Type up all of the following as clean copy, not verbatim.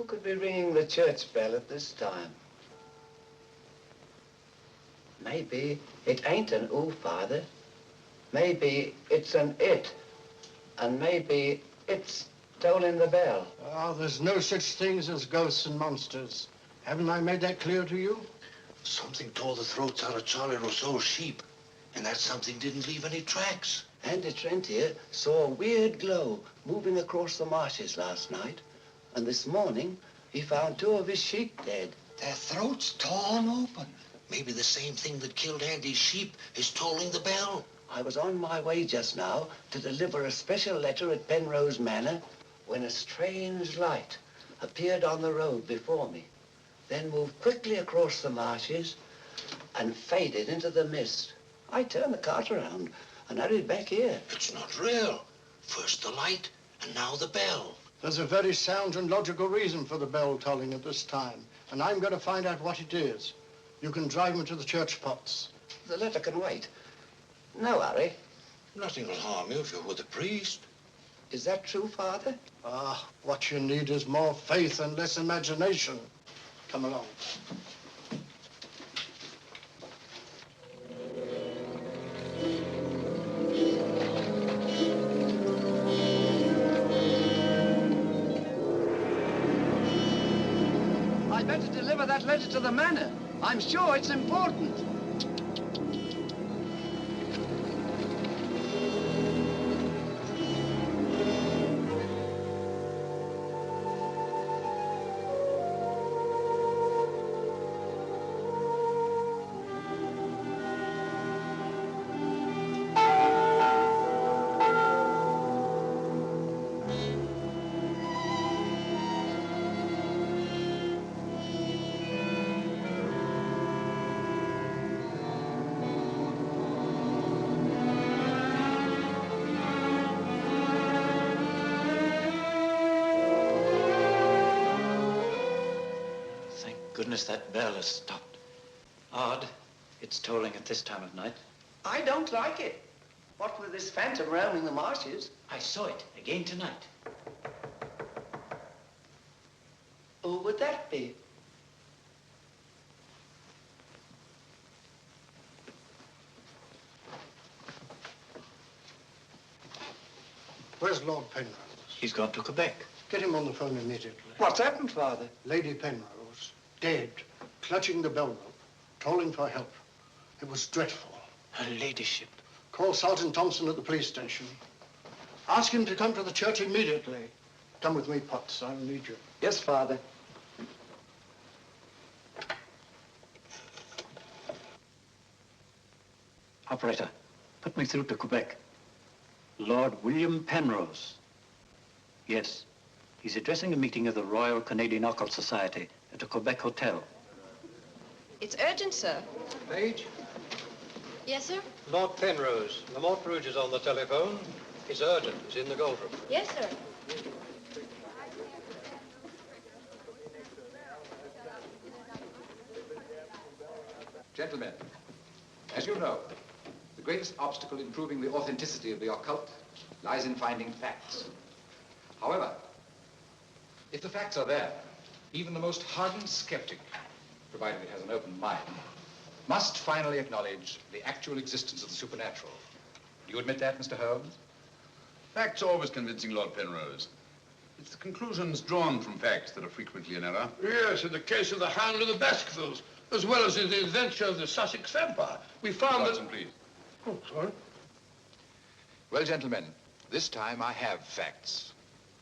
Who could be ringing the church bell at this time? Maybe it ain't an ooh, Father. Maybe it's an it. And maybe it's tolling the bell. Oh, there's no such things as ghosts and monsters. Haven't I made that clear to you? Something tore the throats out of Charlie Rousseau's sheep, and that something didn't leave any tracks. Andy Trent here saw a weird glow moving across the marshes last night. And this morning, he found 2 of his sheep dead. Their throats torn open. Maybe the same thing that killed Andy's sheep is tolling the bell. I was on my way just now to deliver a special letter at Penrose Manor when a strange light appeared on the road before me, then moved quickly across the marshes and faded into the mist. I turned the cart around and hurried back here. It's not real. First the light, and now the bell. There's a very sound and logical reason for the bell tolling at this time, and I'm going to find out what it is. You can drive me to the church pots. The letter can wait. No hurry. Nothing will harm you if you're with the priest. Is that true, Father? Ah, what you need is more faith and less imagination. Come along. I'd better deliver that letter to the manor. I'm sure it's important. Goodness, that bell has stopped. Odd. It's tolling at this time of night. I don't like it. What with this phantom roaming the marshes? I saw it again tonight. Who would that be? Where's Lord Penrose? He's gone to Quebec. Get him on the phone immediately. What's happened, Father? Lady Penrose, dead, clutching the bell rope, calling for help. It was dreadful. Her ladyship. Call Sergeant Thompson at the police station. Ask him to come to the church immediately. Come with me, Potts. I'll need you. Yes, Father. Operator, put me through to Quebec. Lord William Penrose. Yes, he's addressing a meeting of the Royal Canadian Occult Society at a Quebec hotel. It's urgent, sir. Page? Yes, sir? Lord Penrose. Lamont Rouge is on the telephone. It's urgent. He's in the gold room. Yes, sir. Gentlemen, as you know, the greatest obstacle in proving the authenticity of the occult lies in finding facts. However, if the facts are there, even the most hardened skeptic, provided it has an open mind, must finally acknowledge the actual existence of the supernatural. Do you admit that, Mr. Holmes? Facts are always convincing, Lord Penrose. It's the conclusions drawn from facts that are frequently in error. Yes, in the case of the Hound of the Baskervilles, as well as in the adventure of the Sussex Vampire, we found Watson, please. Oh, sorry. Well, gentlemen, this time I have facts.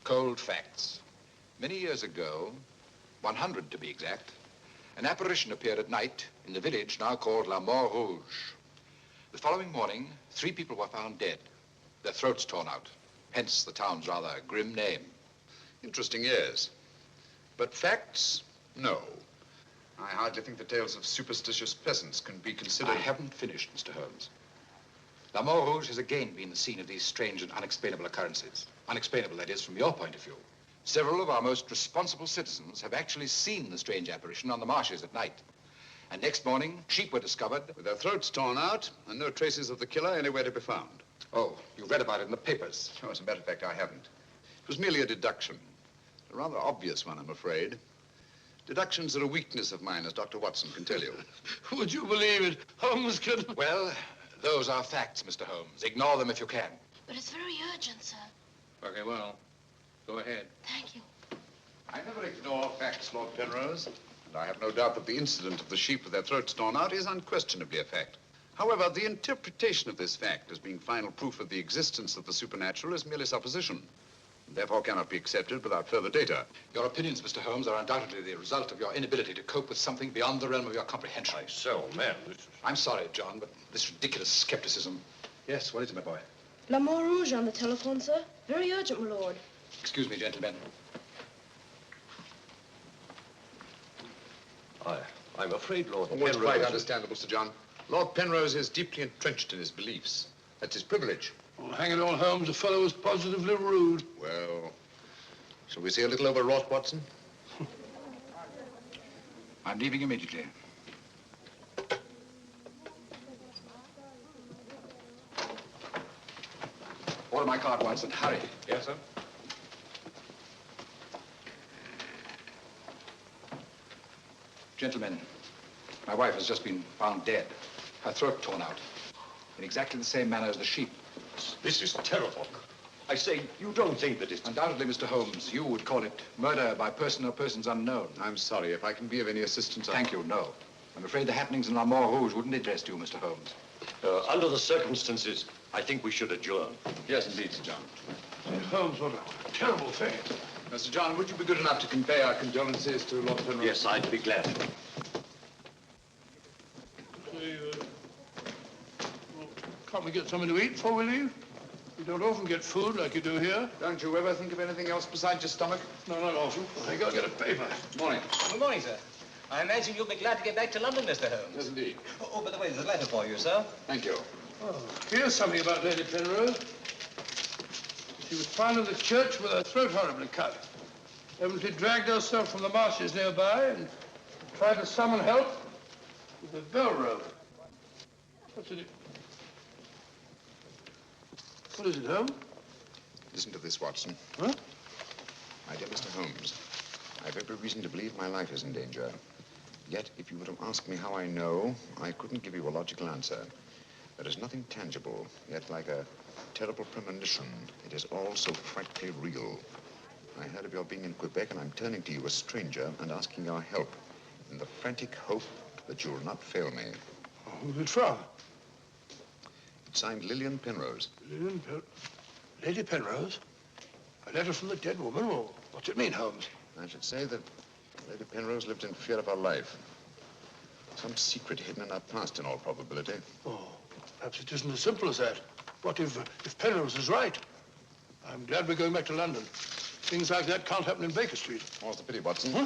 Cold facts. Many years ago, 100 to be exact, an apparition appeared at night in the village now called La Mort Rouge. The following morning, 3 people were found dead, their throats torn out, hence the town's rather grim name. Interesting, yes. But facts, no. I hardly think the tales of superstitious peasants can be considered... I haven't finished, Mr. Holmes. La Mort Rouge has again been the scene of these strange and unexplainable occurrences. Unexplainable, that is, from your point of view. Several of our most responsible citizens have actually seen the strange apparition on the marshes at night. And next morning, sheep were discovered... with their throats torn out and no traces of the killer anywhere to be found. Oh, you read about it in the papers. Oh, as a matter of fact, I haven't. It was merely a deduction. A rather obvious one, I'm afraid. Deductions are a weakness of mine, as Dr. Watson can tell you. Would you believe it? Holmes could... Well, those are facts, Mr. Holmes. Ignore them if you can. But it's very urgent, sir. Okay, well, go ahead. Thank you. I never ignore facts, Lord Penrose. And I have no doubt that the incident of the sheep with their throats torn out is unquestionably a fact. However, the interpretation of this fact as being final proof of the existence of the supernatural is merely supposition, and therefore cannot be accepted without further data. Your opinions, Mr. Holmes, are undoubtedly the result of your inability to cope with something beyond the realm of your comprehension. Myself, man. I'm sorry, John, but this ridiculous skepticism... Yes, what is it, my boy? La Mort Rouge on the telephone, sir. Very urgent, my lord. Excuse me, gentlemen. I'm afraid, Lord Penrose... It's quite understandable, Sir John. Lord Penrose is deeply entrenched in his beliefs. That's his privilege. Oh, hang it all, Holmes, the fellow was positively rude. Well, shall we see a little overwrought, Watson? I'm leaving immediately. Order my card, Watson. Hurry. Yes, sir. Gentlemen, my wife has just been found dead. Her throat torn out. In exactly the same manner as the sheep. This is terrible. I say, you don't think that it's... Undoubtedly, Mr. Holmes, you would call it murder by person or persons unknown. I'm sorry. If I can be of any assistance... Thank you, no. I'm afraid the happenings in La Mort Rouge wouldn't interest you, Mr. Holmes. Under the circumstances, I think we should adjourn. Yes, indeed, Sir John. Holmes, what a terrible fate. Sir John, would you be good enough to convey our condolences to Lord Penrose? Yes, I'd be glad. Can't we get something to eat before we leave? You don't often get food like you do here. Don't you ever think of anything else besides your stomach? No, not often. I gotta get a paper. Morning. Good morning, sir. I imagine you'll be glad to get back to London, Mr. Holmes. Yes, indeed. Oh, by the way, there's a letter for you, sir. Thank you. Oh, here's something about Lady Penrose. She was found in the church with her throat horribly cut. Evidently dragged herself from the marshes nearby and tried to summon help with a bell rope. What's it? What is it, Holmes? Listen to this, Watson. Huh? My dear Mr. Holmes, I've every reason to believe my life is in danger. Yet, if you were to ask me how I know, I couldn't give you a logical answer. There is nothing tangible, yet like a terrible premonition, it is all so frightfully real. I heard of your being in Quebec, and I'm turning to you, a stranger, and asking your help, in the frantic hope that you'll not fail me. Oh, who's it from? It's signed Lillian Penrose. Lady Penrose? A letter from the dead woman? Well, what's it mean, Holmes? I should say that Lady Penrose lived in fear of her life. Some secret hidden in her past, in all probability. Oh, perhaps it isn't as simple as that. What if Penrose is right? I'm glad we're going back to London. Things like that can't happen in Baker Street. More's the pity, Watson. Huh?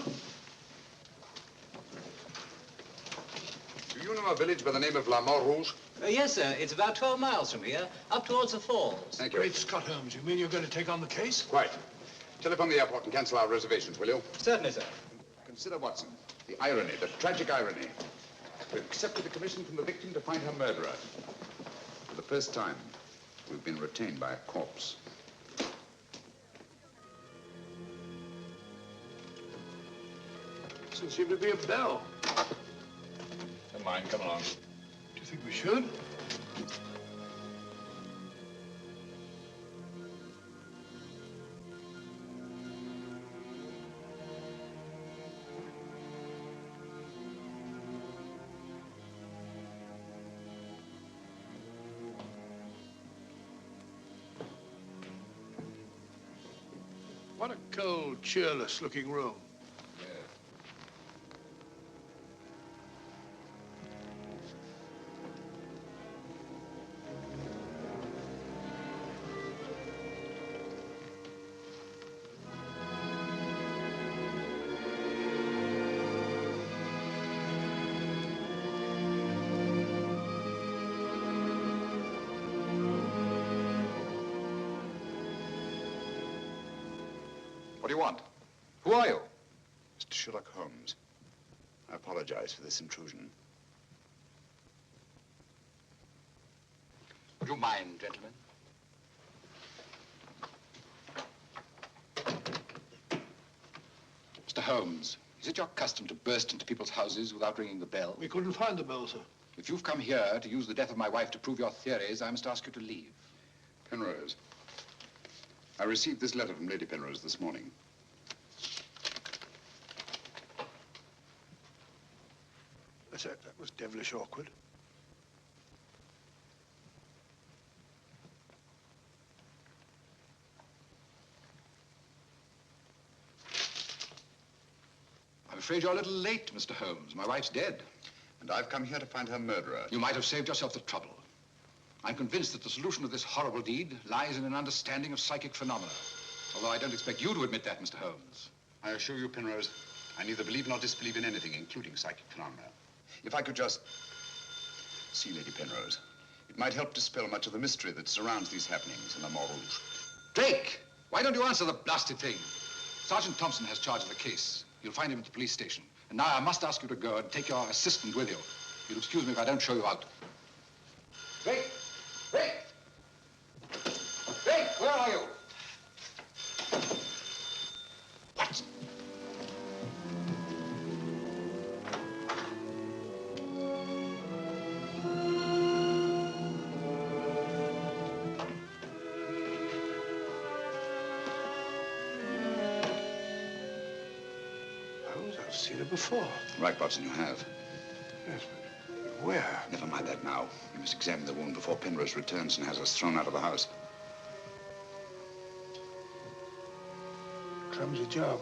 Do you know a village by the name of La Montrouge? Yes, sir. It's about 12 miles from here, up towards the falls. Thank you. Great Scott, Holmes. You mean you're going to take on the case? Quite. Telephone the airport and cancel our reservations, will you? Certainly, sir. Consider, Watson, the irony, the tragic irony. We've accepted a commission from the victim to find her murderer. For the first time, we've been retained by a corpse. Doesn't seem to be a bell. Never mind, come along. Do you think we should? What a cold, cheerless-looking room. What do you want? Who are you? Mr. Sherlock Holmes. I apologize for this intrusion. Would you mind, gentlemen? Mr. Holmes, is it your custom to burst into people's houses without ringing the bell? We couldn't find the bell, sir. If you've come here to use the death of my wife to prove your theories, I must ask you to leave. Penrose. I received this letter from Lady Penrose this morning. That was devilish awkward. I'm afraid you're a little late, Mr. Holmes. My wife's dead. And I've come here to find her murderer. You might have saved yourself the trouble. I'm convinced that the solution of this horrible deed lies in an understanding of psychic phenomena. Although I don't expect you to admit that, Mr. Holmes. I assure you, Penrose, I neither believe nor disbelieve in anything, including psychic phenomena. If I could just see Lady Penrose, it might help dispel much of the mystery that surrounds these happenings in the Montrouge. Drake! Why don't you answer the blasted thing? Sergeant Thompson has charge of the case. You'll find him at the police station. And now I must ask you to go and take your assistant with you. You'll excuse me if I don't show you out. Drake! Drake! Drake, where are you? What? I've seen her before. Right, Watson, you have. Yes, but where? Never mind that now. You must examine the wound before Penrose returns and has us thrown out of the house. Clumsy job.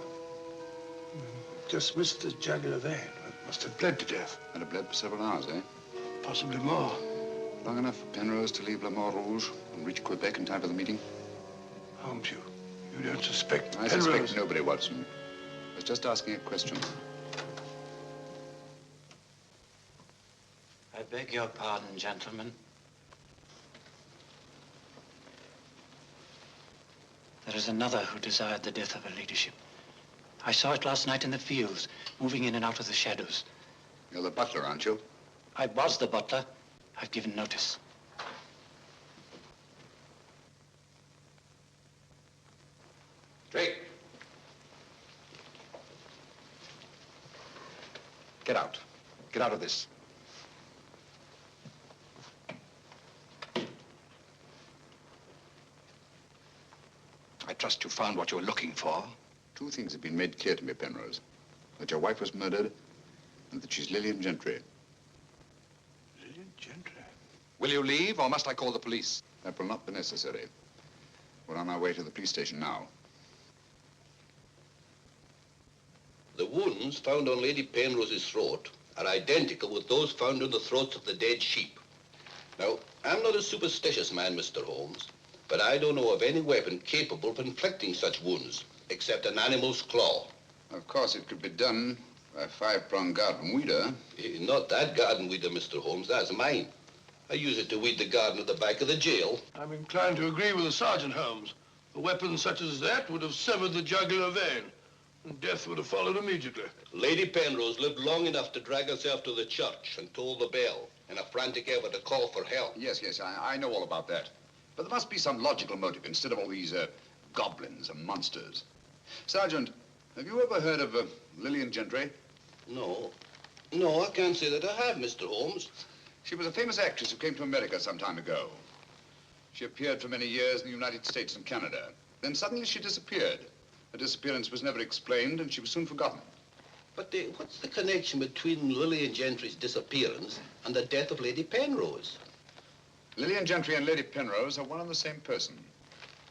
Just missed the jugular vein. Must have bled to death. And it bled for several hours, eh? Possibly more. Long enough for Penrose to leave Le Montrouge and reach Quebec in time for the meeting? Holmes, you don't suspect I Penrose? suspect nobody, Watson. I was just asking a question. I beg your pardon, gentlemen. There is another who desired the death of her ladyship. I saw it last night in the fields, moving in and out of the shadows. You're the butler, aren't you? I was the butler. I've given notice. Drake! Get out. Get out of this. trust you found what you were looking for. Two things have been made clear to me, Penrose. That your wife was murdered and that she's Lillian Gentry. Lillian Gentry? Will you leave, or must I call the police? That will not be necessary. We're on our way to the police station now. The wounds found on Lady Penrose's throat are identical with those found on the throats of the dead sheep. Now, I'm not a superstitious man, Mr. Holmes, but I don't know of any weapon capable of inflicting such wounds, except an animal's claw. Of course, it could be done by a five-pronged garden weeder. Not that garden weeder, Mr. Holmes. That's mine. I use it to weed the garden at the back of the jail. I'm inclined to agree with the Sergeant, Holmes. A weapon such as that would have severed the jugular vein, and death would have followed immediately. Lady Penrose lived long enough to drag herself to the church and toll the bell in a frantic effort to call for help. Yes, I know all about that. But there must be some logical motive instead of all these goblins and monsters. Sergeant, have you ever heard of Lillian Gentry? No. No, I can't say that I have, Mr. Holmes. She was a famous actress who came to America some time ago. She appeared for many years in the United States and Canada. Then suddenly she disappeared. Her disappearance was never explained, and she was soon forgotten. But what's the connection between Lillian Gentry's disappearance and the death of Lady Penrose? Lillian Gentry and Lady Penrose are one and the same person.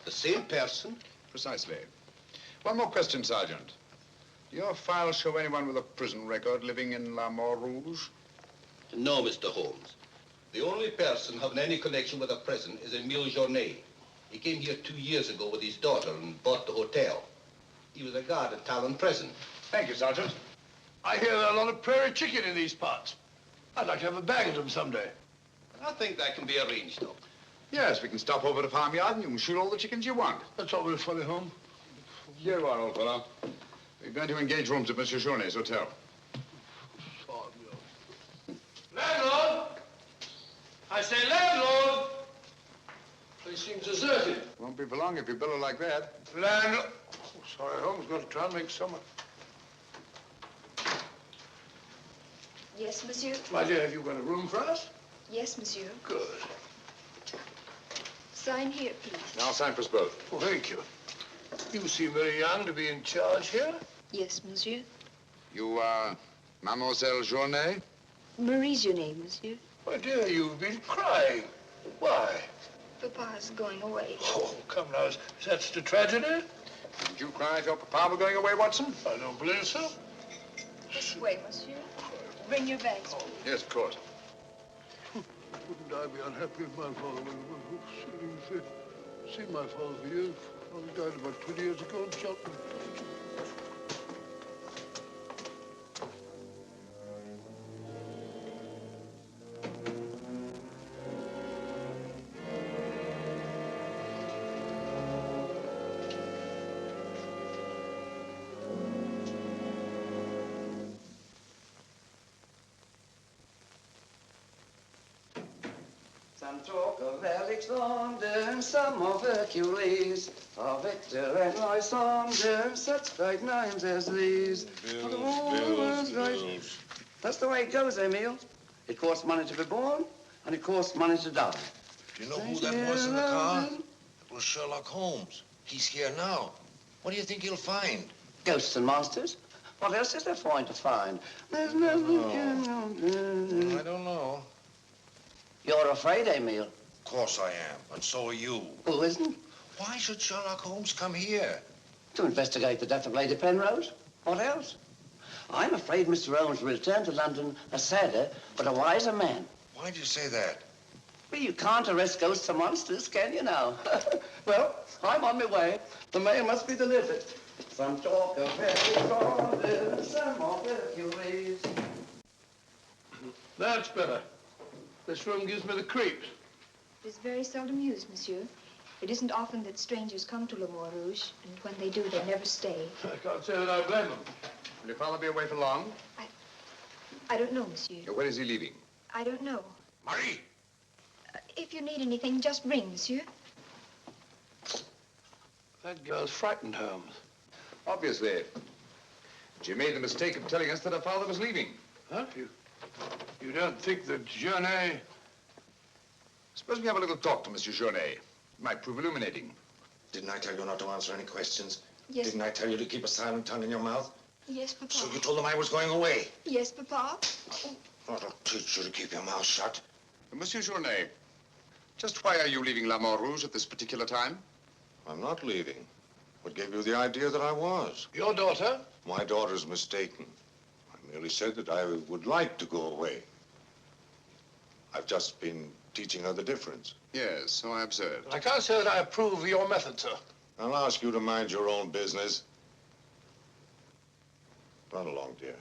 The same person? Precisely. One more question, Sergeant. Do your files show anyone with a prison record living in La Rouge? No, Mr. Holmes. The only person having any connection with a prison is Emile Journet. He came here 2 years ago with his daughter and bought the hotel. He was a guard at Talon Prison. Thank you, Sergeant. I hear there are a lot of prairie chicken in these parts. I'd like to have a bag of them someday. I think that can be arranged, though. Yes, we can stop over at the farmyard and you can shoot all the chickens you want. That's all very funny, Holmes. Here you are, old fellow. We're going to engage rooms at Monsieur Journet's hotel. Landlord! I say landlord! Place seems deserted. Won't be for long if you bellow like that. Landlord! Oh, sorry, Holmes. Got to try and make summer. Yes, monsieur? My dear, have you got a room for us? Yes, monsieur. Good. Sign here, please. I'll sign for us both. Oh, thank you. You seem very young to be in charge here. Yes, monsieur. You are Mademoiselle Journet? Marie's your name, monsieur. My dear, you've been crying. Why? Papa's going away. Oh, come now. Is that such a tragedy? Did you cry if your papa were going away, Watson? I don't believe so. This way, monsieur. Bring your bags, please. Yes, of course. Wouldn't I be unhappy if my father was seen my father for years? Father died about 20 years ago in Cheltenham. Some talk of Alexander, some of Hercules, of Hector and Lysander, such great names as these. Bills. That's the way it goes, Emile. It costs money to be born, and it costs money to die. Do you know who that was in the car? It was Sherlock Holmes. He's here now. What do you think he'll find? Ghosts and monsters. What else is there for him to find? There's nothing. I don't know. You're afraid, Emile? Of course I am, and so are you. Who isn't? Why should Sherlock Holmes come here? To investigate the death of Lady Penrose. What else? I'm afraid Mr. Holmes will return to London a sadder, but a wiser man. Why'd you say that? Well, you can't arrest ghosts and monsters, can you now? Well, I'm on my way. The mail must be delivered. Some talk of Hercules, some of Hercules. That's better. This room gives me the creeps. It is very seldom used, monsieur. It isn't often that strangers come to Le Rouge, and when they do, they never stay. I can't say that I blame them. Will your father be away for long? I don't know, monsieur. When is he leaving? I don't know. Marie! If you need anything, just ring, monsieur. That girl's frightened, Holmes. Obviously. She made the mistake of telling us that her father was leaving. Huh? You don't think that Journet... Suppose we have a little talk to Monsieur Journet. It might prove illuminating. Didn't I tell you not to answer any questions? Yes. Didn't I tell you to keep a silent tongue in your mouth? Yes, Papa. So you told them I was going away? Yes, Papa. I'll teach you to keep your mouth shut. Monsieur Journet, just why are you leaving La Montrouge at this particular time? I'm not leaving. What gave you the idea that I was? Your daughter? My daughter's mistaken. I merely said that I would like to go away. I've just been teaching her the difference. Yes, so I observed. I can't say that I approve of your method, sir. I'll ask you to mind your own business. Run along, dear.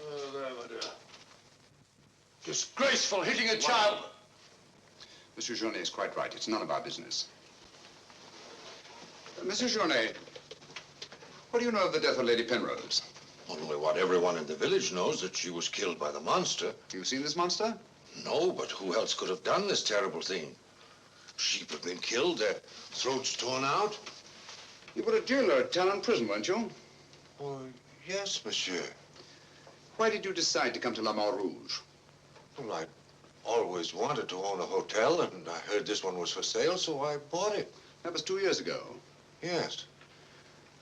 Oh, there, my dear. Disgraceful, hitting a child. Monsieur Journet is quite right. It's none of our business. Monsieur Journet, what do you know of the death of Lady Penrose? Only what everyone in the village knows, that she was killed by the monster. You've seen this monster? No, but who else could have done this terrible thing? Sheep have been killed, their throats torn out. You were a jailer at Talon Prison, weren't you? Oh, yes, monsieur. Why did you decide to come to La Montrouge? Well, I always wanted to own a hotel, and I heard this one was for sale, so I bought it. That was 2 years ago. Yes.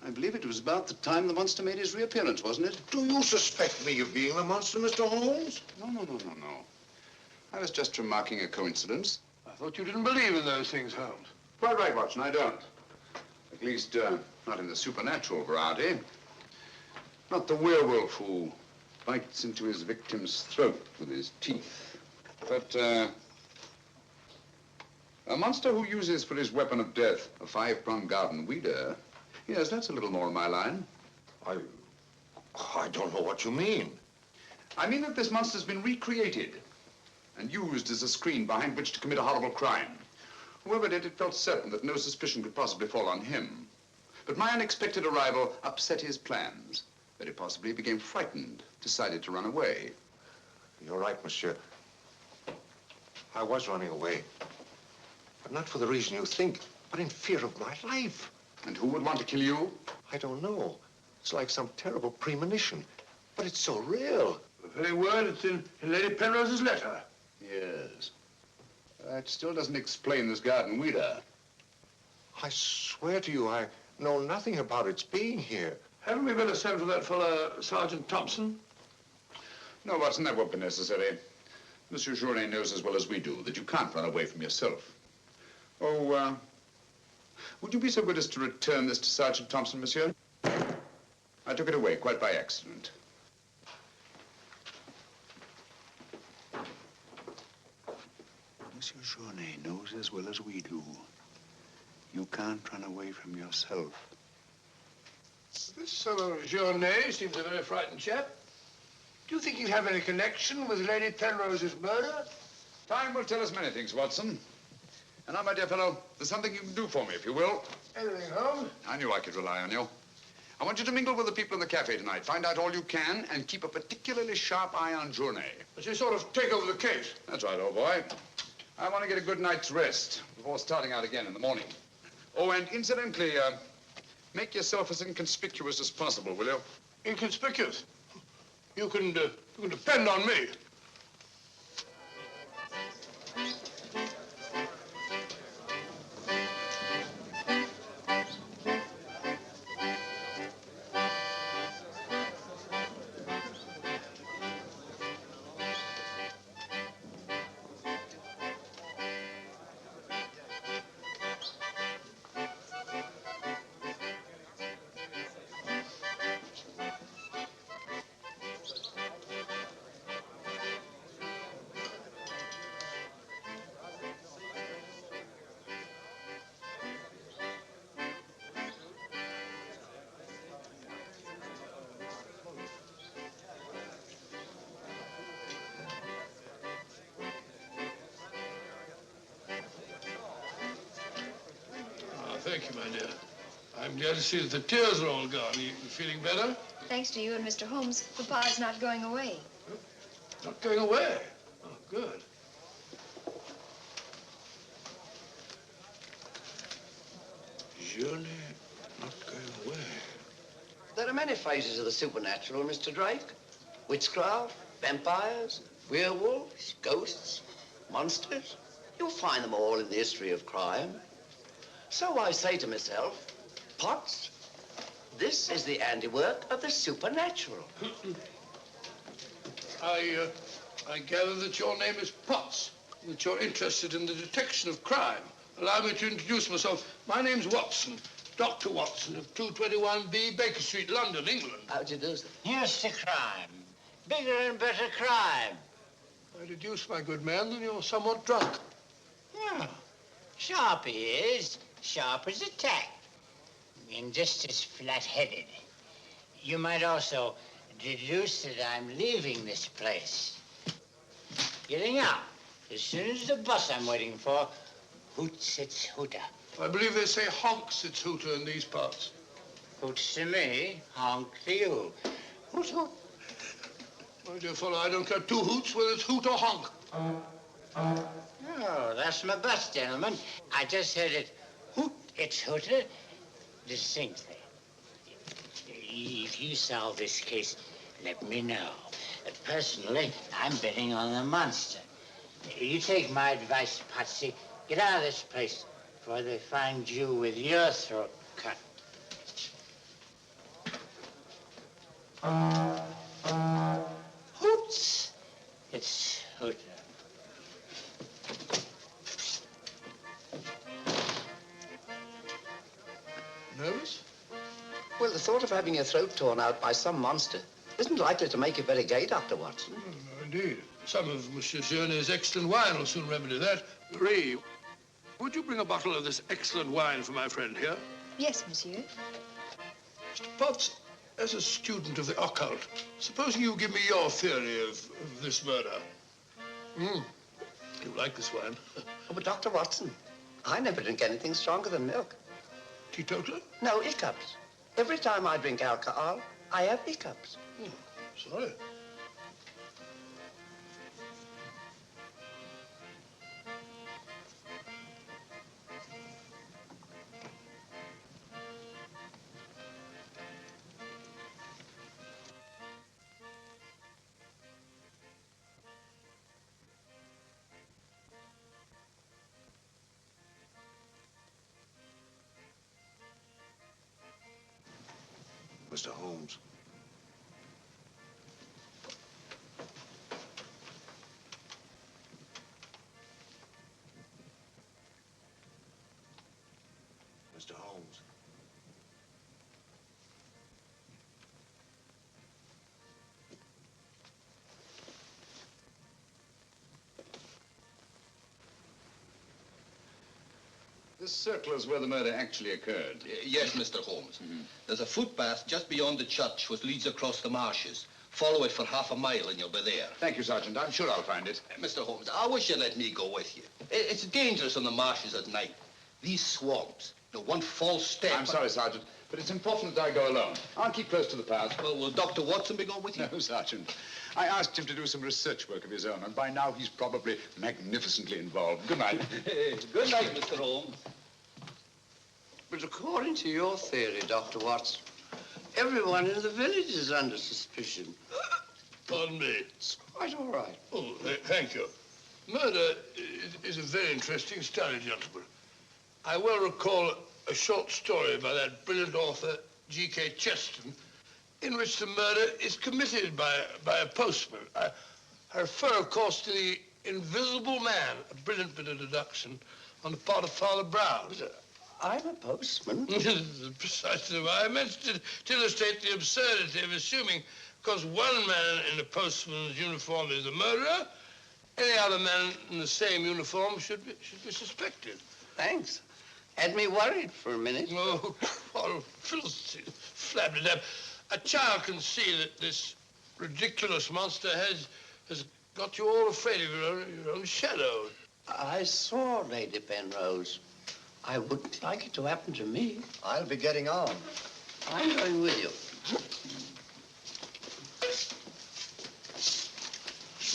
I believe it was about the time the monster made his reappearance, wasn't it? Do you suspect me of being the monster, Mr. Holmes? No. I was just remarking a coincidence. I thought you didn't believe in those things, Holmes. Quite right, Watson, I don't. At least, not in the supernatural variety. Not the werewolf who bites into his victim's throat with his teeth. But, a monster who uses for his weapon of death a 5-pronged garden weeder. Yes, that's a little more in my line. I don't know what you mean. I mean that this monster's been recreated and used as a screen behind which to commit a horrible crime. Whoever did it felt certain that no suspicion could possibly fall on him. But my unexpected arrival upset his plans. Very possibly he became frightened, decided to run away. You're right, monsieur. I was running away. But not for the reason you think, but in fear of my life. And who would want to kill you? I don't know. It's like some terrible premonition. But it's so real. The very word, it's in Lady Penrose's letter. Yes. That still doesn't explain this garden weeder. I swear to you, I know nothing about its being here. Haven't we better send for that fellow, Sergeant Thompson? No, Watson, that won't be necessary. Monsieur Journet knows as well as we do that you can't run away from yourself. Oh, would you be so good as to return this to Sergeant Thompson, monsieur? I took it away quite by accident. Monsieur Journet knows as well as we do. You can't run away from yourself. This fellow Journet seems a very frightened chap. Do you think he'd have any connection with Lady Penrose's murder? Time will tell us many things, Watson. And now, my dear fellow, there's something you can do for me, if you will. Anything, Holmes? I knew I could rely on you. I want you to mingle with the people in the cafe tonight. Find out all you can and keep a particularly sharp eye on Journet. But you sort of take over the case. That's right, old boy. I want to get a good night's rest before starting out again in the morning. Oh, and incidentally, make yourself as inconspicuous as possible, will you? Inconspicuous? You can depend on me. Thank you, my dear. I'm glad to see that the tears are all gone. Are you feeling better? Thanks to you and Mr. Holmes, Papa's not going away. Not going away? Oh, good. Journet not going away. There are many phases of the supernatural, Mr. Drake. Witchcraft, vampires, werewolves, ghosts, monsters. You'll find them all in the history of crime. So I say to myself, Potts, this is the handiwork of the supernatural. I gather that your name is Potts, that you're interested in the detection of crime. Allow me to introduce myself. My name's Watson, Dr. Watson of 221B Baker Street, London, England. How do you do, sir? Here's to crime. Bigger and better crime. I deduce, my good man, that you're somewhat drunk. Yeah. Sharp he is, sharp as a tack, and just as flat-headed. You might also deduce that I'm leaving this place. Getting out. As soon as the bus I'm waiting for hoots its hooter. I believe they say honks its hooter in these parts. Hoots to me, honk to you. Hoot, hoot. My dear fellow, I don't care two hoots whether it's hoot or honk. Oh, that's my bus, gentlemen. I just heard it hoot its hooter distinctly. If you solve this case, let me know. Personally, I'm betting on the monster. You take my advice, Patsy. Get out of this place before they find you with your throat cut. Hoots its hooter. Nervous? Well, the thought of having your throat torn out by some monster isn't likely to make you very gay, Dr. Watson. No, indeed. Some of Monsieur Journet's excellent wine will soon remedy that. Marie, would you bring a bottle of this excellent wine for my friend here? Yes, monsieur. Mr. Potts, as a student of the occult, supposing you give me your theory of this murder. You like this wine? Oh, but Dr. Watson, I never drink anything stronger than milk. Teetotaler? No, hiccups. Every time I drink alcohol, I have hiccups. Sorry. Mr. Holmes. Mr. Holmes. This circle is where the murder actually occurred. Yes, Mr. Holmes. There's a footpath just beyond the church which leads across the marshes. Follow it for half a mile and you'll be there. Thank you, Sergeant. I'm sure I'll find it. Mr. Holmes, I wish you'd let me go with you. It's dangerous on the marshes at night. These swamps, one false step... I'm sorry, Sergeant, but it's important that I go alone. I'll keep close to the path. Well, will Dr. Watson be going with you? No, Sergeant. I asked him to do some research work of his own, and by now he's probably magnificently involved. Good night. Good night, Mr. Holmes. But according to your theory, Dr. Watson, everyone in the village is under suspicion. Pardon me. It's quite all right. Oh, thank you. Murder is a very interesting study, gentlemen. I well recall a short story by that brilliant author, G.K. Chesterton, in which the murder is committed by a postman. I refer, of course, to the Invisible Man, a brilliant bit of deduction on the part of Father Brown. I'm a postman. Precisely why I mentioned it, to illustrate the absurdity of assuming because one man in a postman's uniform is a murderer, any other man in the same uniform should be suspected. Thanks. Had me worried for a minute. Oh, Philistine, flabbed it up. A child can see that this ridiculous monster has got you all afraid of your own shadow. I saw Lady Penrose. I wouldn't like it to happen to me. I'll be getting on. I'm going with you.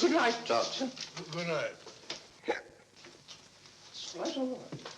Good night, Doctor. Good night. It's quite all right.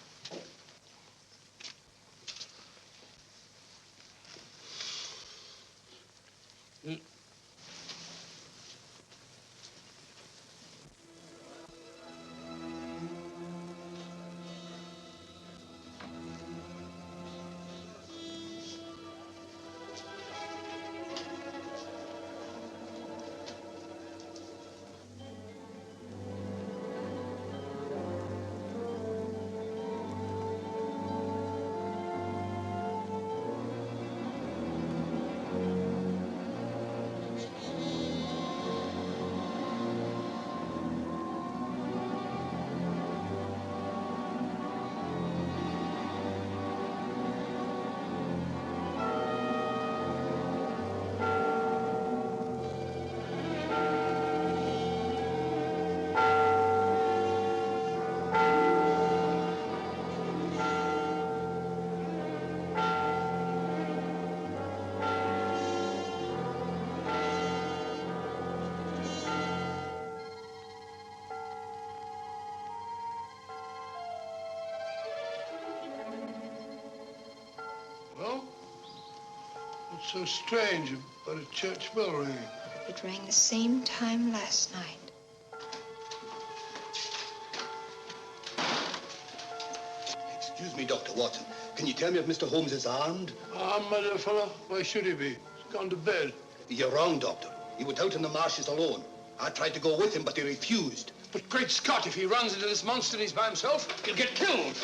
What's so strange about a church bell ringing? It rang the same time last night. Excuse me, Dr. Watson. Can you tell me if Mr. Holmes is armed? Armed, my dear fellow? Why should he be? He's gone to bed. You're wrong, Doctor. He went out in the marshes alone. I tried to go with him, but he refused. But great Scott, if he runs into this monster and he's by himself, he'll get killed.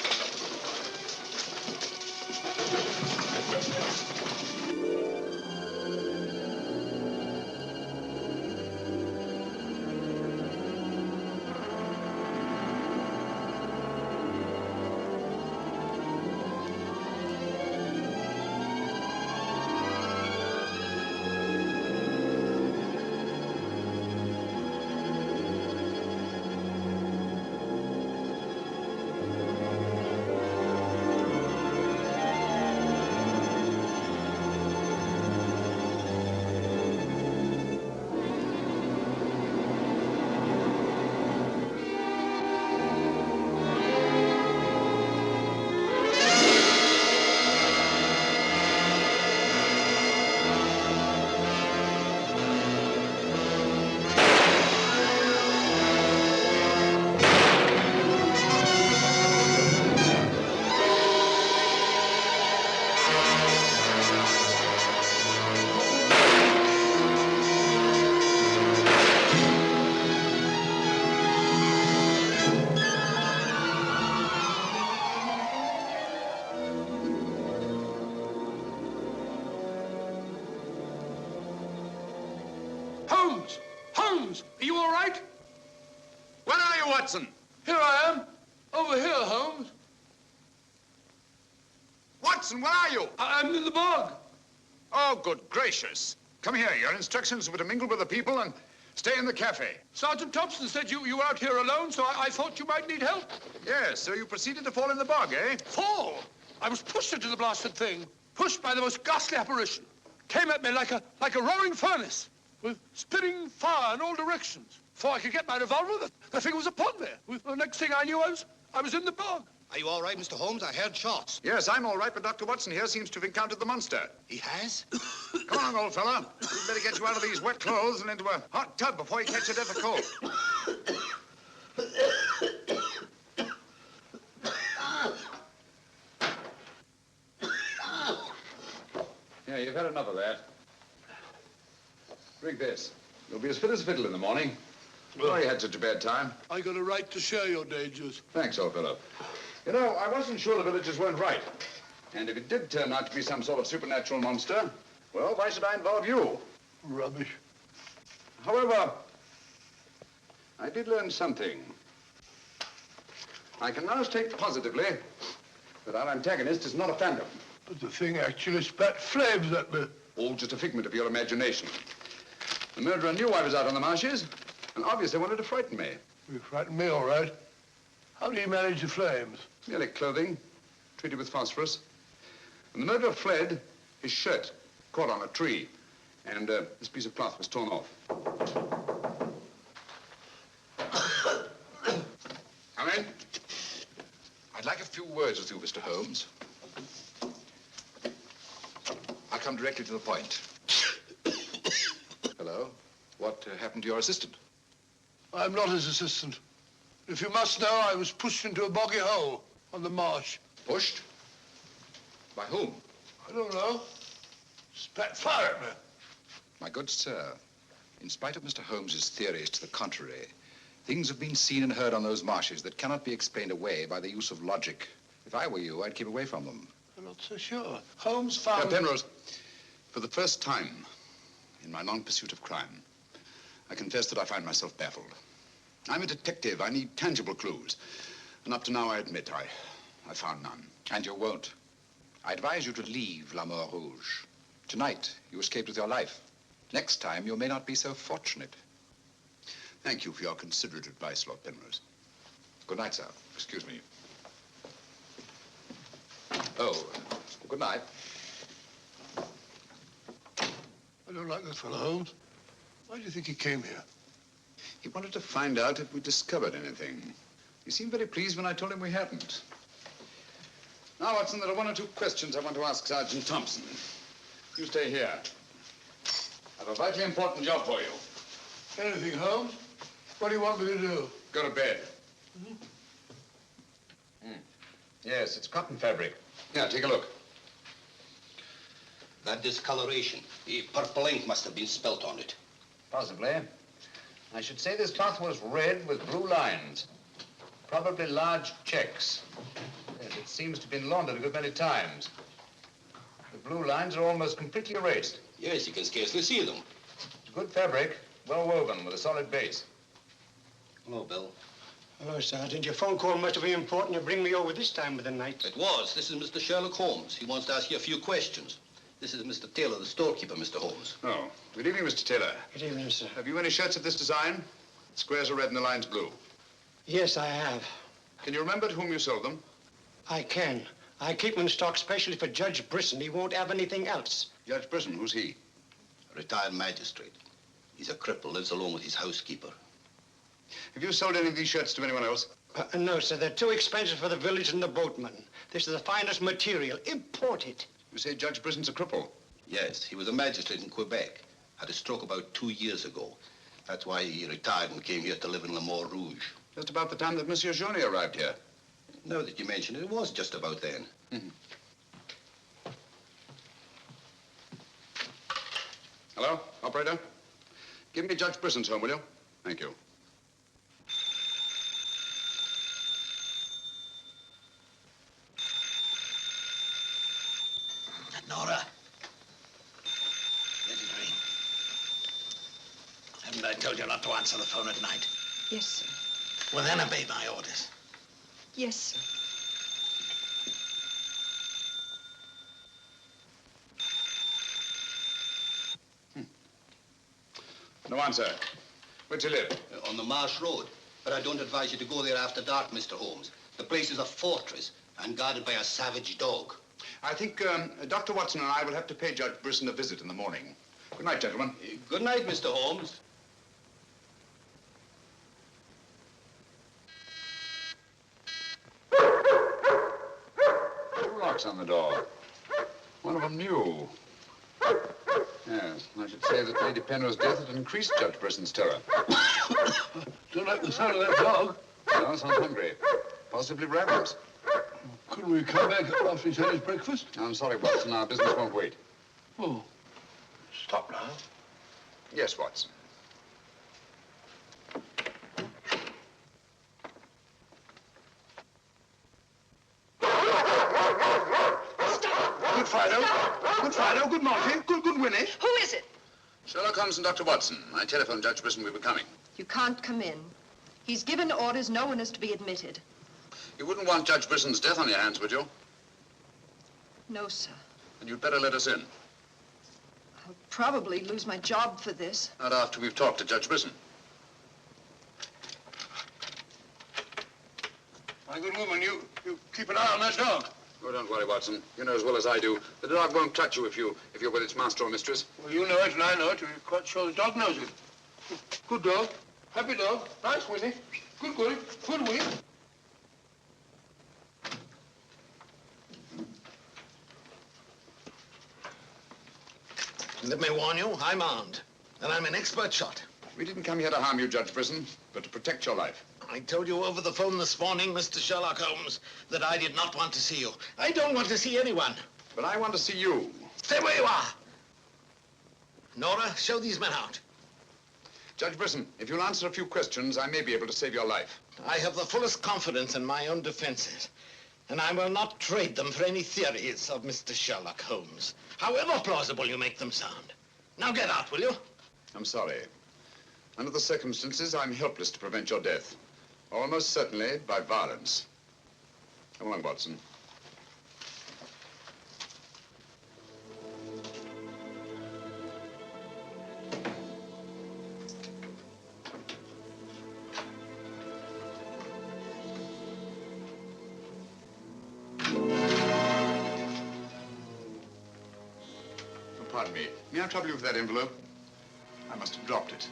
Holmes! Holmes! Are you all right? Where are you, Watson? Here I am. Over here, Holmes. Watson, where are you? I'm in the bog. Oh, good gracious. Come here. Your instructions were to mingle with the people and stay in the cafe. Sergeant Thompson said you were out here alone, so I thought you might need help. Yes, so you proceeded to fall in the bog, eh? Fall? I was pushed into the blasted thing. Pushed by the most ghastly apparition. Came at me like a roaring furnace, with spitting fire in all directions. Before I could get my revolver, the thing was upon me. The next thing I knew, I was in the bog. Are you all right, Mr. Holmes? I heard shots. Yes, I'm all right, but Dr. Watson here seems to have encountered the monster. He has? Come along, old fella. We'd better get you out of these wet clothes and into a hot tub before you catch a death of cold. Yeah, you've had enough of that. Drink this. You'll be as fit as a fiddle in the morning. Oh, you had such a bad time. I got a right to share your dangers. Thanks, old fellow. You know, I wasn't sure the villagers weren't right. And if it did turn out to be some sort of supernatural monster, well, why should I involve you? Rubbish. However, I did learn something. I can now state positively that our antagonist is not a phantom. But the thing actually spat flames at me. All just a figment of your imagination. The murderer knew I was out on the marshes, and obviously wanted to frighten me. You frightened me, all right. How do you manage the flames? Merely clothing, treated with phosphorus. When the murderer fled, his shirt caught on a tree, and this piece of cloth was torn off. Come in. I'd like a few words with you, Mr. Holmes. I'll come directly to the point. Hello. What happened to your assistant? I'm not his assistant. If you must know, I was pushed into a boggy hole on the marsh. Pushed? By whom? I don't know. Spat fire at me. My good sir, in spite of Mr. Holmes's theories to the contrary, things have been seen and heard on those marshes that cannot be explained away by the use of logic. If I were you, I'd keep away from them. I'm not so sure. Holmes found... Penrose, for the first time in my long pursuit of crime, I confess that I find myself baffled. I'm a detective. I need tangible clues. And up to now, I admit, I found none. And you won't. I advise you to leave La Mort Rouge. Tonight, you escaped with your life. Next time, you may not be so fortunate. Thank you for your considerate advice, Lord Penrose. Good night, sir. Excuse me. Oh, good night. I don't like that fellow, Holmes. Why do you think he came here? He wanted to find out if we discovered anything. He seemed very pleased when I told him we hadn't. Now, Watson, there are one or two questions I want to ask Sergeant Thompson. You stay here. I have a vitally important job for you. Anything, Holmes? What do you want me to do? Go to bed. Yes, it's cotton fabric. Yeah, take a look. That discoloration. The purple ink must have been spelt on it. Possibly. I should say this cloth was red with blue lines. Probably large checks. Yes, it seems to have been laundered a good many times. The blue lines are almost completely erased. Yes, you can scarcely see them. Good fabric, well woven with a solid base. Hello, Bill. Hello, Sergeant. Your phone call must have been important. You bring me over this time of the night. It was. This is Mr. Sherlock Holmes. He wants to ask you a few questions. This is Mr. Taylor, the storekeeper, Mr. Holmes. Oh, good evening, Mr. Taylor. Good evening, sir. Have you any shirts of this design? The squares are red and the lines blue. Yes, I have. Can you remember to whom you sold them? I can. I keep them in stock specially for Judge Brisson. He won't have anything else. Judge Brisson, who's he? A retired magistrate. He's a cripple, lives alone with his housekeeper. Have you sold any of these shirts to anyone else? No, sir. They're too expensive for the village and the boatmen. This is the finest material, imported. You say Judge Brisson's a cripple? Yes, he was a magistrate in Quebec. Had a stroke about 2 years ago. That's why he retired and came here to live in Le Mort Rouge. Just about the time that Monsieur Jaunet arrived here. Now that you mention it, it was just about then. Hello, operator? Give me Judge Brisson's home, will you? Thank you. Nora. Let it ring. Haven't I told you not to answer the phone at night? Yes, sir. Well, then obey my orders. Yes, sir. No answer. Where'd you live? On the Marsh Road. But I don't advise you to go there after dark, Mr. Holmes. The place is a fortress and guarded by a savage dog. I think Dr. Watson and I will have to pay Judge Brisson a visit in the morning. Good night, gentlemen. Good night, Mr. Holmes. Two locks on the door. One of them new. Yes, I should say that Lady Penrose's death had increased Judge Brisson's terror. Don't like the sound of that dog. No, sounds hungry. Possibly ravenous. Couldn't we come back after he's had his breakfast? I'm sorry, Watson. Our business won't wait. Oh, stop now. Yes, Watson. Good Fido. Good Fido. Good Monty. Good Winnie. Who is it? Sherlock Holmes and Dr. Watson. I telephoned Judge Brisson we were coming. You can't come in. He's given orders no one is to be admitted. You wouldn't want Judge Brisson's death on your hands, would you? No, sir. Then you'd better let us in. I'll probably lose my job for this. Not after we've talked to Judge Brisson. My good woman, you keep an eye on that dog. Oh, don't worry, Watson. You know as well as I do. The dog won't touch you if you're with its master or mistress. Well, you know it and I know it. We're quite sure the dog knows it. Good dog. Happy dog. Nice, Winnie. Good Winnie. Let me warn you, I'm armed, and I'm an expert shot. We didn't come here to harm you, Judge Brisson, but to protect your life. I told you over the phone this morning, Mr. Sherlock Holmes, that I did not want to see you. I don't want to see anyone. But I want to see you. Stay where you are. Nora, show these men out. Judge Brisson, if you'll answer a few questions, I may be able to save your life. I have the fullest confidence in my own defenses, and I will not trade them for any theories of Mr. Sherlock Holmes, however plausible you make them sound. Now get out, will you? I'm sorry. Under the circumstances, I'm helpless to prevent your death. Almost certainly by violence. Come along, Watson. Pardon me. May I trouble you with that envelope? I must have dropped it.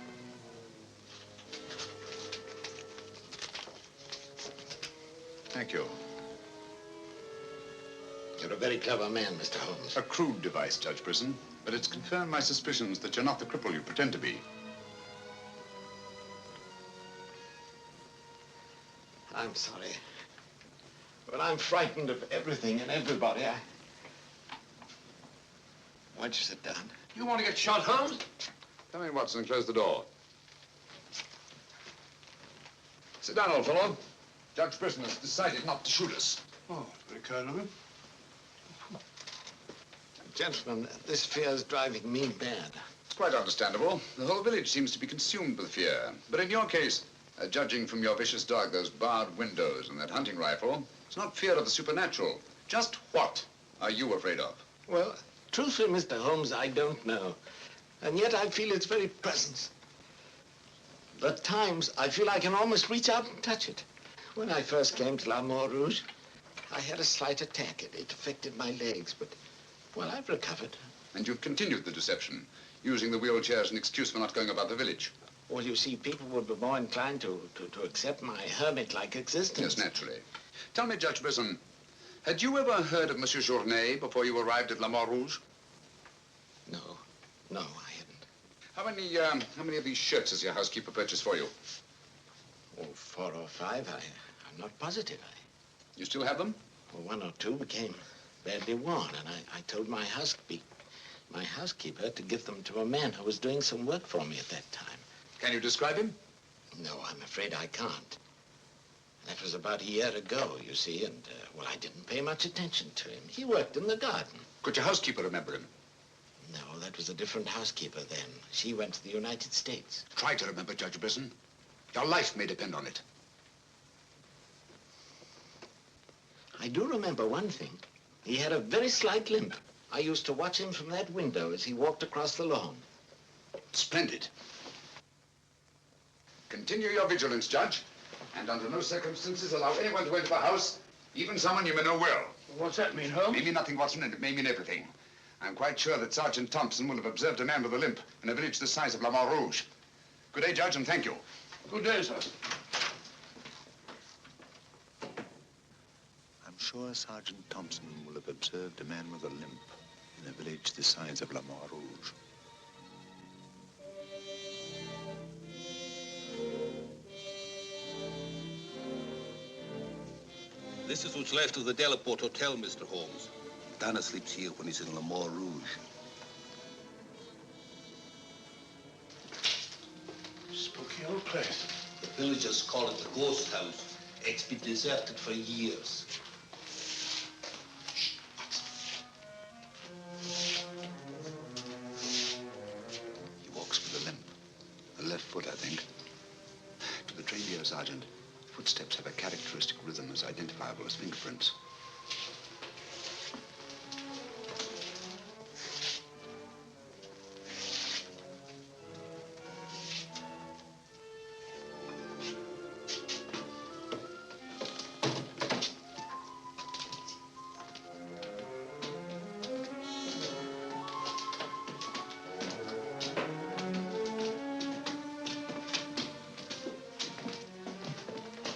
Thank you. You're a very clever man, Mr. Holmes. A crude device, Judge Brisson, but it's confirmed my suspicions that you're not the cripple you pretend to be. I'm sorry. But I'm frightened of everything and everybody. Why don't you sit down? You want to get shot, Holmes? Come in, Watson, and close the door. Sit down, old fellow. Judge Brisson has decided not to shoot us. Oh, very kind of him. Gentlemen, this fear's driving me mad. It's quite understandable. The whole village seems to be consumed with fear. But in your case, judging from your vicious dog, those barred windows, and that hunting rifle, it's not fear of the supernatural. Just what are you afraid of? Well, truthfully, Mr. Holmes, I don't know. And yet I feel its very presence. At times, I feel I can almost reach out and touch it. When I first came to La Mort Rouge, I had a slight attack. It affected my legs, but, well, I've recovered. And you've continued the deception, using the wheelchair as an excuse for not going about the village. Well, you see, people would be more inclined to accept my hermit-like existence. Yes, naturally. Tell me, Judge Brisson, had you ever heard of Monsieur Journet before you arrived at La Mort Rouge? No, I hadn't. How many of these shirts has your housekeeper purchased for you? Oh, 4 or 5. I'm not positive. You still have them? Well, 1 or 2 became badly worn, and I told my housekeeper to give them to a man who was doing some work for me at that time. Can you describe him? No, I'm afraid I can't. That was about a year ago, you see, and, well, I didn't pay much attention to him. He worked in the garden. Could your housekeeper remember him? No, that was a different housekeeper then. She went to the United States. Try to remember, Judge Brisson. Your life may depend on it. I do remember one thing. He had a very slight limp. I used to watch him from that window as he walked across the lawn. Splendid. Continue your vigilance, Judge, and under no circumstances allow anyone to enter the house, even someone you may know well. What's that mean, Holmes? It may mean nothing, Watson, and it may mean everything. I'm quite sure that Sergeant Thompson will have observed a man with a limp in a village the size of La Mort Rouge. Good day, Judge, and thank you. Good day, sir. I'm sure Sergeant Thompson will have observed a man with a limp in a village the size of La Mort Rouge. This is what's left of the Delaport Hotel, Mr. Holmes. Dana sleeps here when he's in La Mort Rouge. Spooky old place. The villagers call it the ghost house. It's been deserted for years. He walks with a limp. The left foot, I think. To the trained ear, Sergeant, footsteps have a characteristic rhythm as identifiable as fingerprints.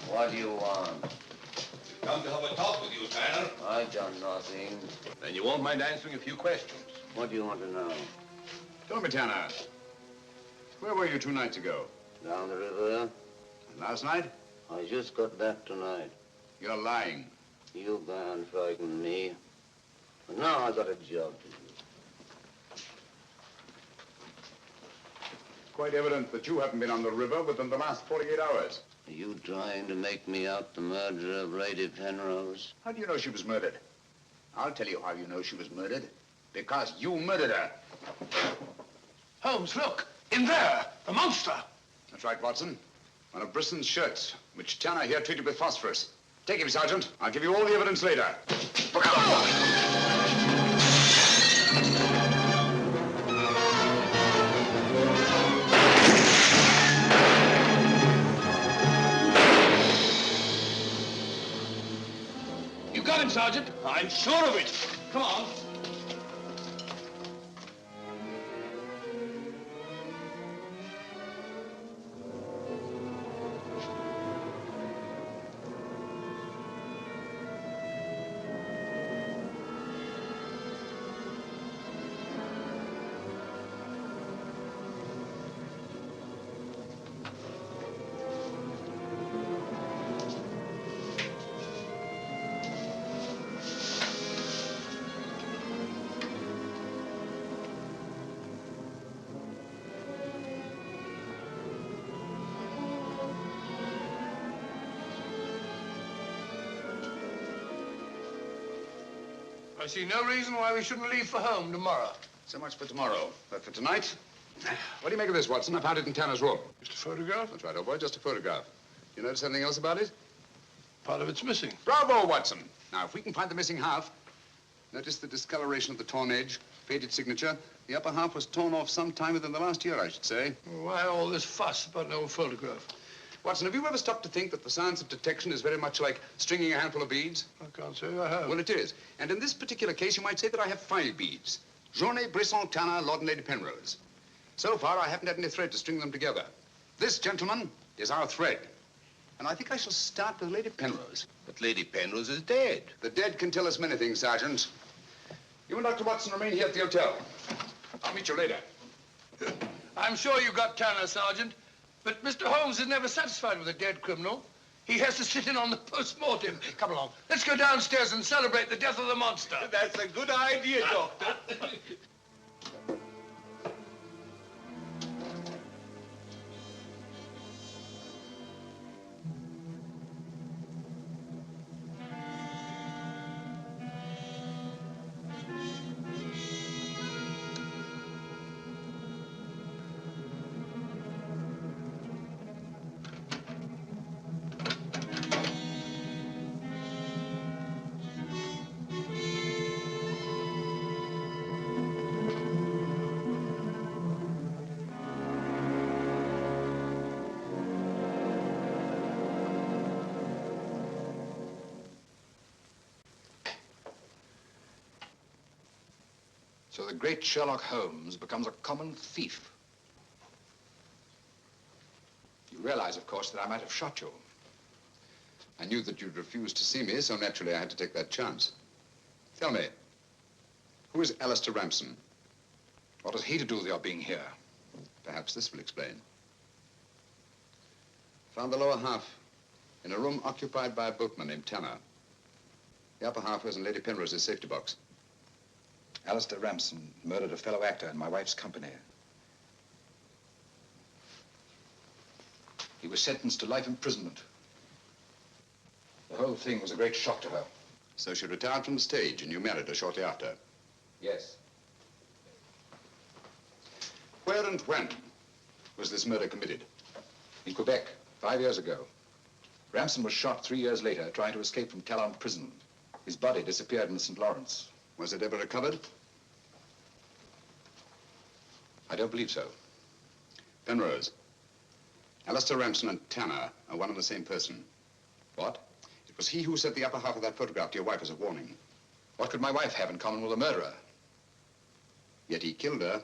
What do you want? We've come to have a talk with you, Tanner. I've done nothing. Then you won't mind answering a few questions. What do you want to know? Tell me, Tanner, where were you 2 nights ago? Down the river. And last night? I just got back tonight. You're lying. You can't frighten me. But now I got a job to do. Quite evident that you haven't been on the river within the last 48 hours. Are you trying to make me out the murderer of Lady Penrose? How do you know she was murdered? I'll tell you how you know she was murdered. Because you murdered her. Holmes, look! In there! The monster! That's right, Watson. One of Brisson's shirts, which Tanner here treated with phosphorus. Take him, Sergeant. I'll give you all the evidence later. You got him, Sergeant. I'm sure of it. Come on. I see no reason why we shouldn't leave for home tomorrow. So much for tomorrow. But for tonight, what do you make of this, Watson? I found it in Tanner's room. Just a photograph? That's right, old boy, just a photograph. You notice anything else about it? Part of it's missing. Bravo, Watson. Now, if we can find the missing half, notice the discoloration of the torn edge, faded signature. The upper half was torn off sometime within the last year, I should say. Why all this fuss about an old photograph? Watson, have you ever stopped to think that the science of detection is very much like stringing a handful of beads? I can't say I have. Well, it is. And in this particular case, you might say that I have 5 beads. Journée, Brisson, Tanner, Lord and Lady Penrose. So far, I haven't had any thread to string them together. This, gentlemen, is our thread. And I think I shall start with Lady Penrose. But Lady Penrose is dead. The dead can tell us many things, Sergeant. You and Dr. Watson remain here at the hotel. I'll meet you later. I'm sure you got Tanner, Sergeant. But Mr. Holmes is never satisfied with a dead criminal. He has to sit in on the post-mortem. Come along. Let's go downstairs and celebrate the death of the monster. That's a good idea, Doctor. So the great Sherlock Holmes becomes a common thief. You realize, of course, that I might have shot you. I knew that you'd refuse to see me, so naturally I had to take that chance. Tell me, who is Alistair Ramson? What has he to do with your being here? Perhaps this will explain. Found the lower half in a room occupied by a boatman named Tanner. The upper half was in Lady Penrose's safety box. Alistair Ramson murdered a fellow actor in my wife's company. He was sentenced to life imprisonment. The whole thing was a great shock to her. So she retired from the stage and you married her shortly after? Yes. Where and when was this murder committed? In Quebec, 5 years ago. Ramson was shot 3 years later trying to escape from Talon prison. His body disappeared in the St. Lawrence. Was it ever recovered? I don't believe so. Penrose, Alistair Ramson and Tanner are one and the same person. What? It was he who sent the upper half of that photograph to your wife as a warning. What could my wife have in common with a murderer? Yet he killed her.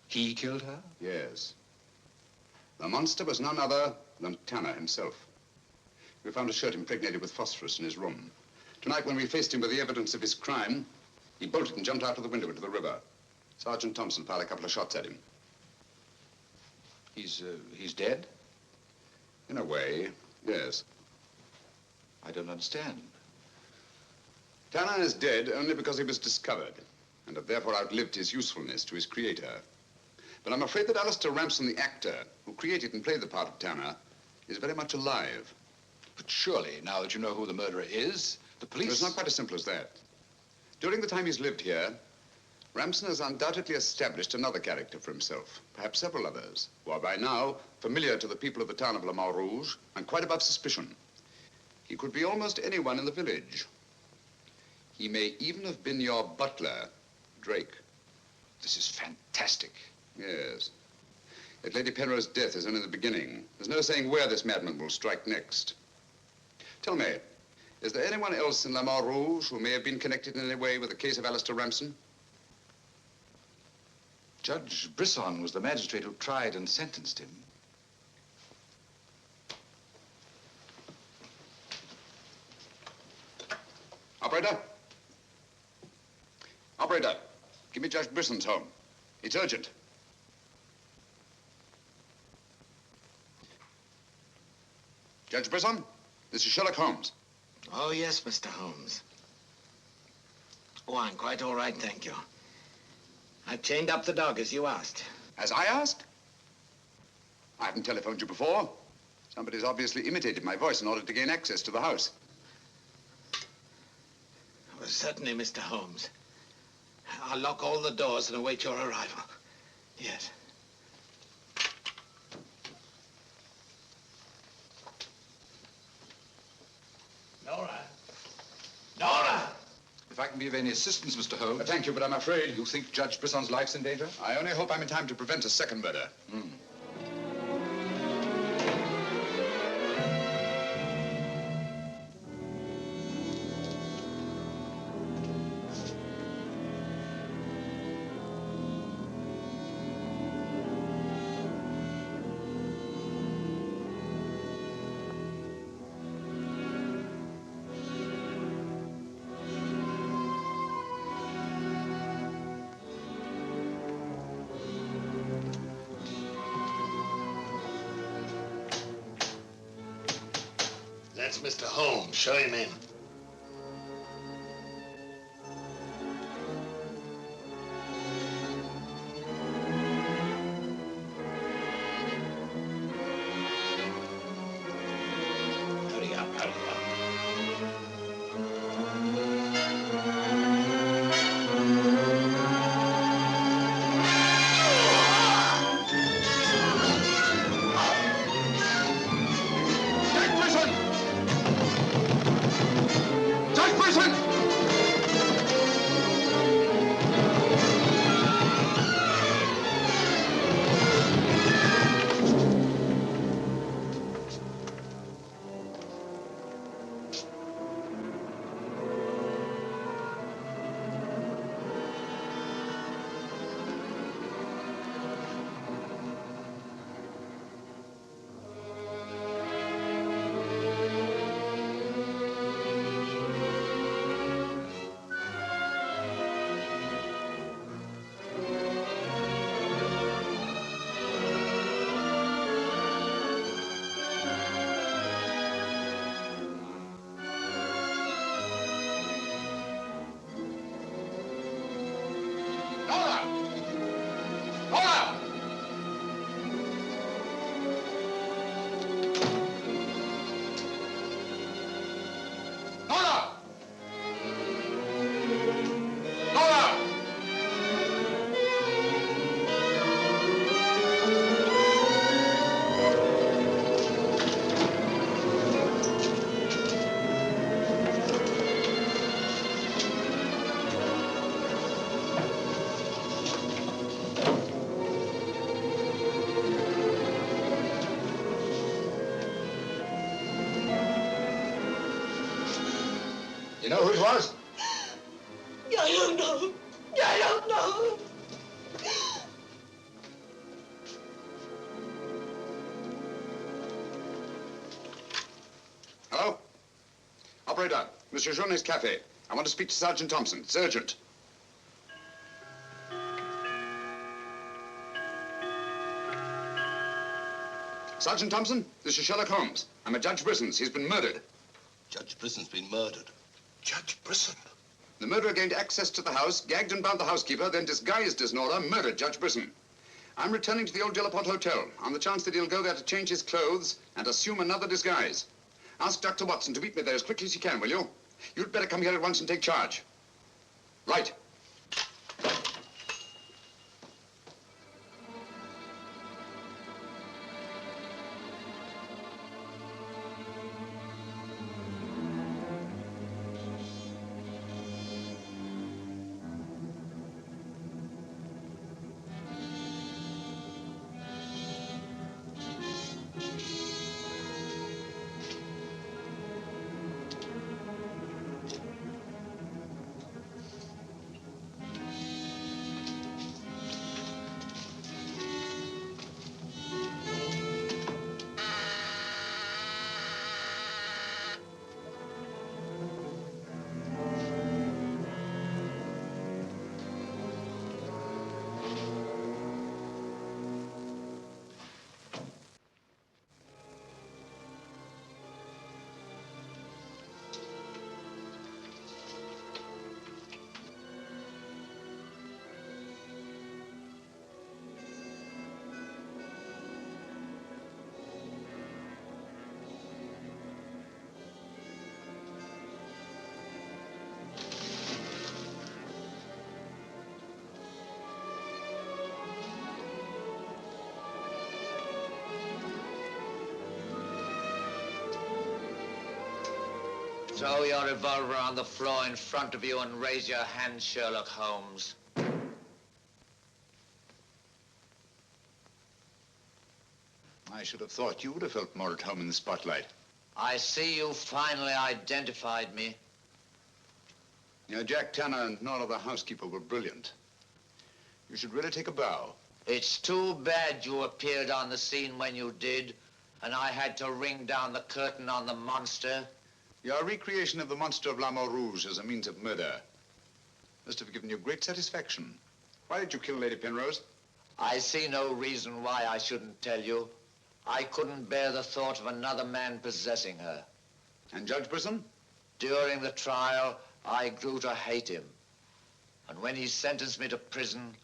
He killed her? Yes. The monster was none other than Tanner himself. We found a shirt impregnated with phosphorus in his room. Tonight, when we faced him with the evidence of his crime, he bolted and jumped out of the window into the river. Sergeant Thompson fired a couple of shots at him. He's dead? In a way, yes. I don't understand. Tanner is dead only because he was discovered and had therefore outlived his usefulness to his creator. But I'm afraid that Alistair Ramson, the actor who created and played the part of Tanner, is very much alive. But surely, now that you know who the murderer is, the police... It's not quite as simple as that. During the time he's lived here, Ramson has undoubtedly established another character for himself, perhaps several others, who are by now familiar to the people of the town of Le Mans Rouge and quite above suspicion. He could be almost anyone in the village. He may even have been your butler, Drake. This is fantastic. Yes. Yet Lady Penrose's death is only the beginning. There's no saying where this madman will strike next. Tell me, is there anyone else in Le Mans Rouge who may have been connected in any way with the case of Alistair Ramson? Judge Brisson was the magistrate who tried and sentenced him. Operator? Operator, give me Judge Brisson's home. It's urgent. Judge Brisson, this is Sherlock Holmes. Oh, yes, Mr. Holmes. Oh, I'm quite all right, thank you. I've chained up the dog, as you asked. As I asked? I haven't telephoned you before. Somebody's obviously imitated my voice in order to gain access to the house. I was certainly, Mr. Holmes. I'll lock all the doors and await your arrival. Yes. Nora! Nora! If I can be of any assistance, Mr. Holmes. Thank you, but I'm afraid... You think Judge Brisson's life's in danger? I only hope I'm in time to prevent a second murder. That's Mr. Holmes. Show him in. Hurry up, hurry up. You know who it was? I don't know. I don't know. Hello? Operator, Monsieur Journet's cafe. I want to speak to Sergeant Thompson. It's urgent. Sergeant Thompson, this is Sherlock Holmes. I'm at Judge Brisson's. He's been murdered. Judge Brisson's been murdered. Judge Brisson? The murderer gained access to the house, gagged and bound the housekeeper, then disguised as Nora, murdered Judge Brisson. I'm returning to the old Delaporte Hotel on the chance that he'll go there to change his clothes and assume another disguise. Ask Dr. Watson to meet me there as quickly as he can, will you? You'd better come here at once and take charge. Right. Throw your revolver on the floor in front of you and raise your hand, Sherlock Holmes. I should have thought you would have felt more at home in the spotlight. I see you finally identified me. Jack Tanner and Nora the housekeeper were brilliant. You should really take a bow. It's too bad you appeared on the scene when you did, and I had to ring down the curtain on the monster. Your recreation of the monster of La Mort Rouge as a means of murder must have given you great satisfaction. Why did you kill Lady Penrose? I see no reason why I shouldn't tell you. I couldn't bear the thought of another man possessing her. And Judge Brisson? During the trial, I grew to hate him. And when he sentenced me to prison,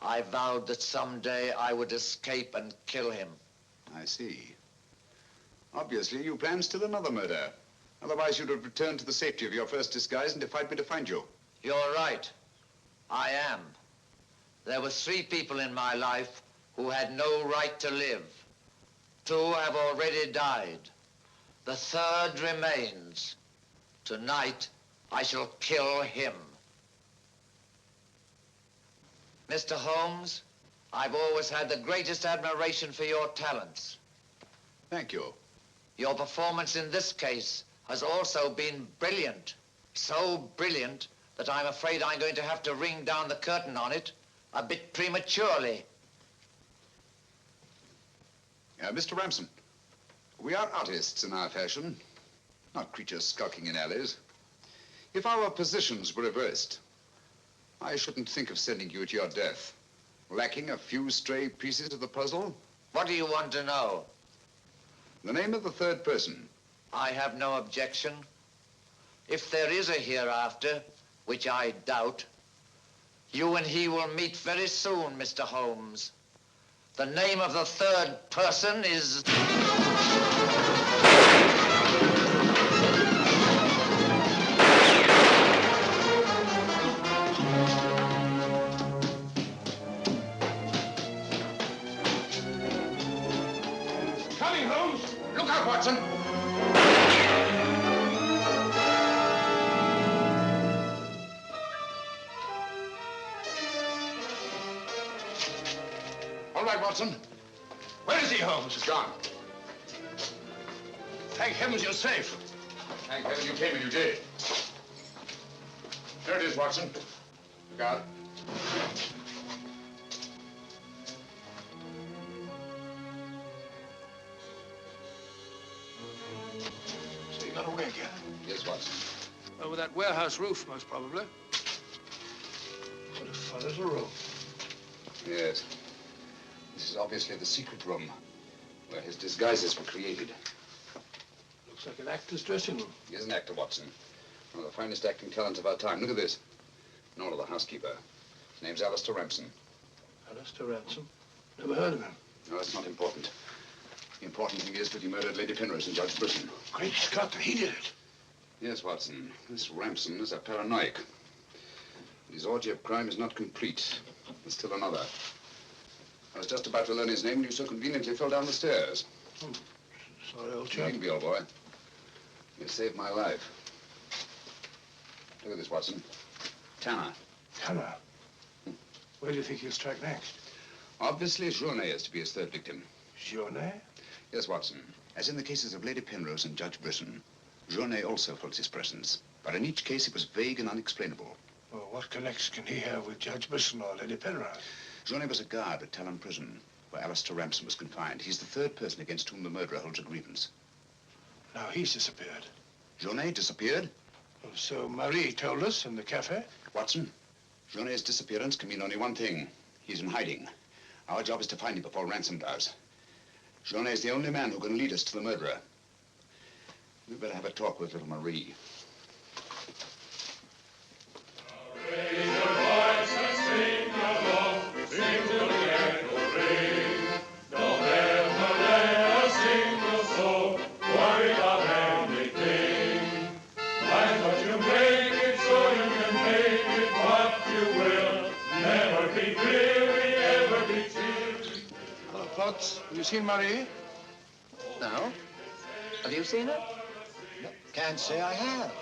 I vowed that someday I would escape and kill him. I see. Obviously, you planned still another murder. Otherwise, you'd have returned to the safety of your first disguise and defied me to find you. You're right. I am. There were 3 people in my life who had no right to live. 2 have already died. The 3rd remains. Tonight, I shall kill him. Mr. Holmes, I've always had the greatest admiration for your talents. Thank you. Your performance in this case has also been brilliant. So brilliant that I'm afraid I'm going to have to ring down the curtain on it a bit prematurely. Mr. Ramson, we are artists in our fashion, not creatures skulking in alleys. If our positions were reversed, I shouldn't think of sending you to your death, lacking a few stray pieces of the puzzle. What do you want to know? The name of the 3rd person. I have no objection. If there is a hereafter, which I doubt, you and he will meet very soon, Mr. Holmes. The name of the 3rd person is... Coming, Holmes! Look out, Watson! All right, Watson. Where is he, Holmes? He's gone. Thank heavens you're safe. Thank heaven you came and you did. There it is, Watson. Look out. So you got away again? Yes, Watson. Over that warehouse roof, most probably. What a fun little room. Yes. This is obviously the secret room where his disguises were created. Looks like an actor's dressing room. He is an actor, Watson. One of the finest acting talents of our time. Look at this. Nora, the housekeeper. His name's Alistair Ramson. Alistair Ramson? Never heard of him. No, that's not important. The important thing is that he murdered Lady Penrose and Judge Brisson. Great Scott, he did it. Yes, Watson. This Ramson is a paranoiac. His orgy of crime is not complete. There's still another. I was just about to learn his name when you so conveniently fell down the stairs. Sorry, old chap. You be, old boy. You saved my life. Look at this, Watson. Tanner. Tanner? Where do you think he'll strike next? Obviously, Journet is to be his 3rd victim. Journet? Yes, Watson. As in the cases of Lady Penrose and Judge Brisson, Journet also felt his presence. But in each case, it was vague and unexplainable. Well, what connection can he have with Judge Brisson or Lady Penrose? Journet was a guard at Talon Prison, where Alistair Ramson was confined. He's the 3rd person against whom the murderer holds a grievance. Now he's disappeared. Journet disappeared? Well, so Marie told us in the cafe. Watson, Journet's disappearance can mean only one thing. He's in hiding. Our job is to find him before Ransom does. Journet is the only man who can lead us to the murderer. We'd better have a talk with little Marie. Raise your voice and sing along, sing till the echo ring. Don't ever let a single soul worry about anything. Find what you make it so you can make it what you will. Never be weary, ever be cheery. Hello, Potts. Have you seen Marie? No. Have you seen her? Can't say I have.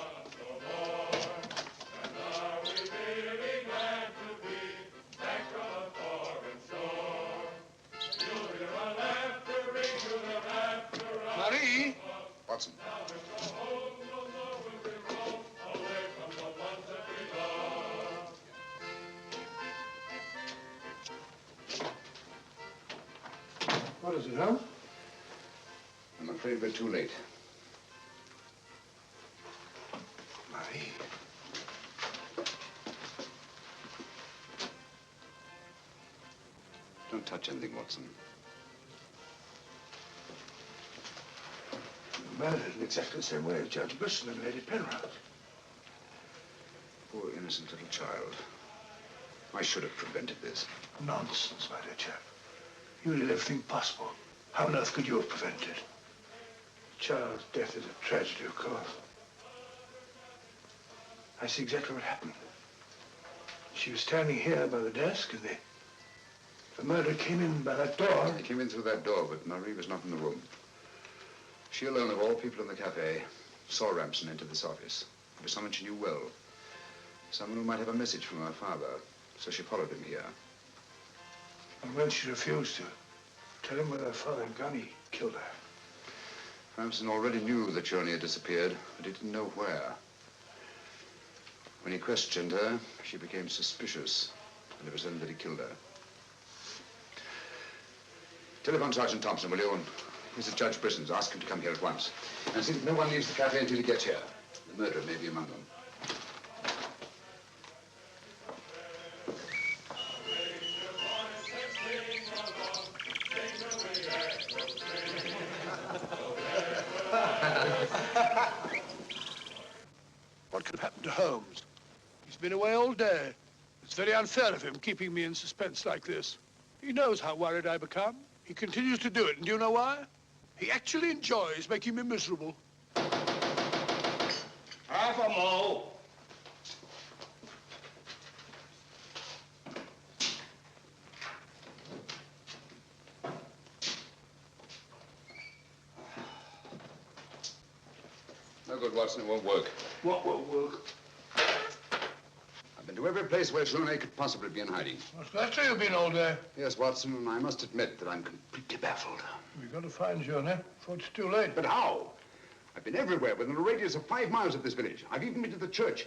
What is it, Holmes? I'm afraid we're too late. Marie. Don't touch anything, Watson. Murdered in exactly the same way as Judge Brisson and Lady Penrose. Poor innocent little child. I should have prevented this. Nonsense, my dear chap. You did everything possible. How on earth could you have prevented it? The child's death is a tragedy, of course. I see exactly what happened. She was standing here by the desk, and the murderer came in by that door. He came in through that door, but Marie was not in the room. She alone, of all people in the cafe, saw Ramson enter this office. It was someone she knew well. Someone who might have a message from her father. So she followed him here. And when she refused to tell him where her father had gone, he killed her. Ramson already knew that Johnny had disappeared, but he didn't know where. When he questioned her, she became suspicious, and it was then that he killed her. Telephone Sergeant Thompson, will you? And here's the Judge Brisson's. Ask him to come here at once. And see that no one leaves the cafe until he gets here. The murderer may be among them. What could happen to Holmes? He's been away all day. It's very unfair of him keeping me in suspense like this. He knows how worried I become. He continues to do it, and do you know why? He actually enjoys making me miserable. Half a mo. No good, Watson. It won't work. What won't work? I've been to every place where Journey could possibly be in hiding. That's where you've been all day. Yes, Watson, and I must admit that I'm completely baffled. We've got to find Journey before it's too late. But how? I've been everywhere within a radius of 5 miles of this village. I've even been to the church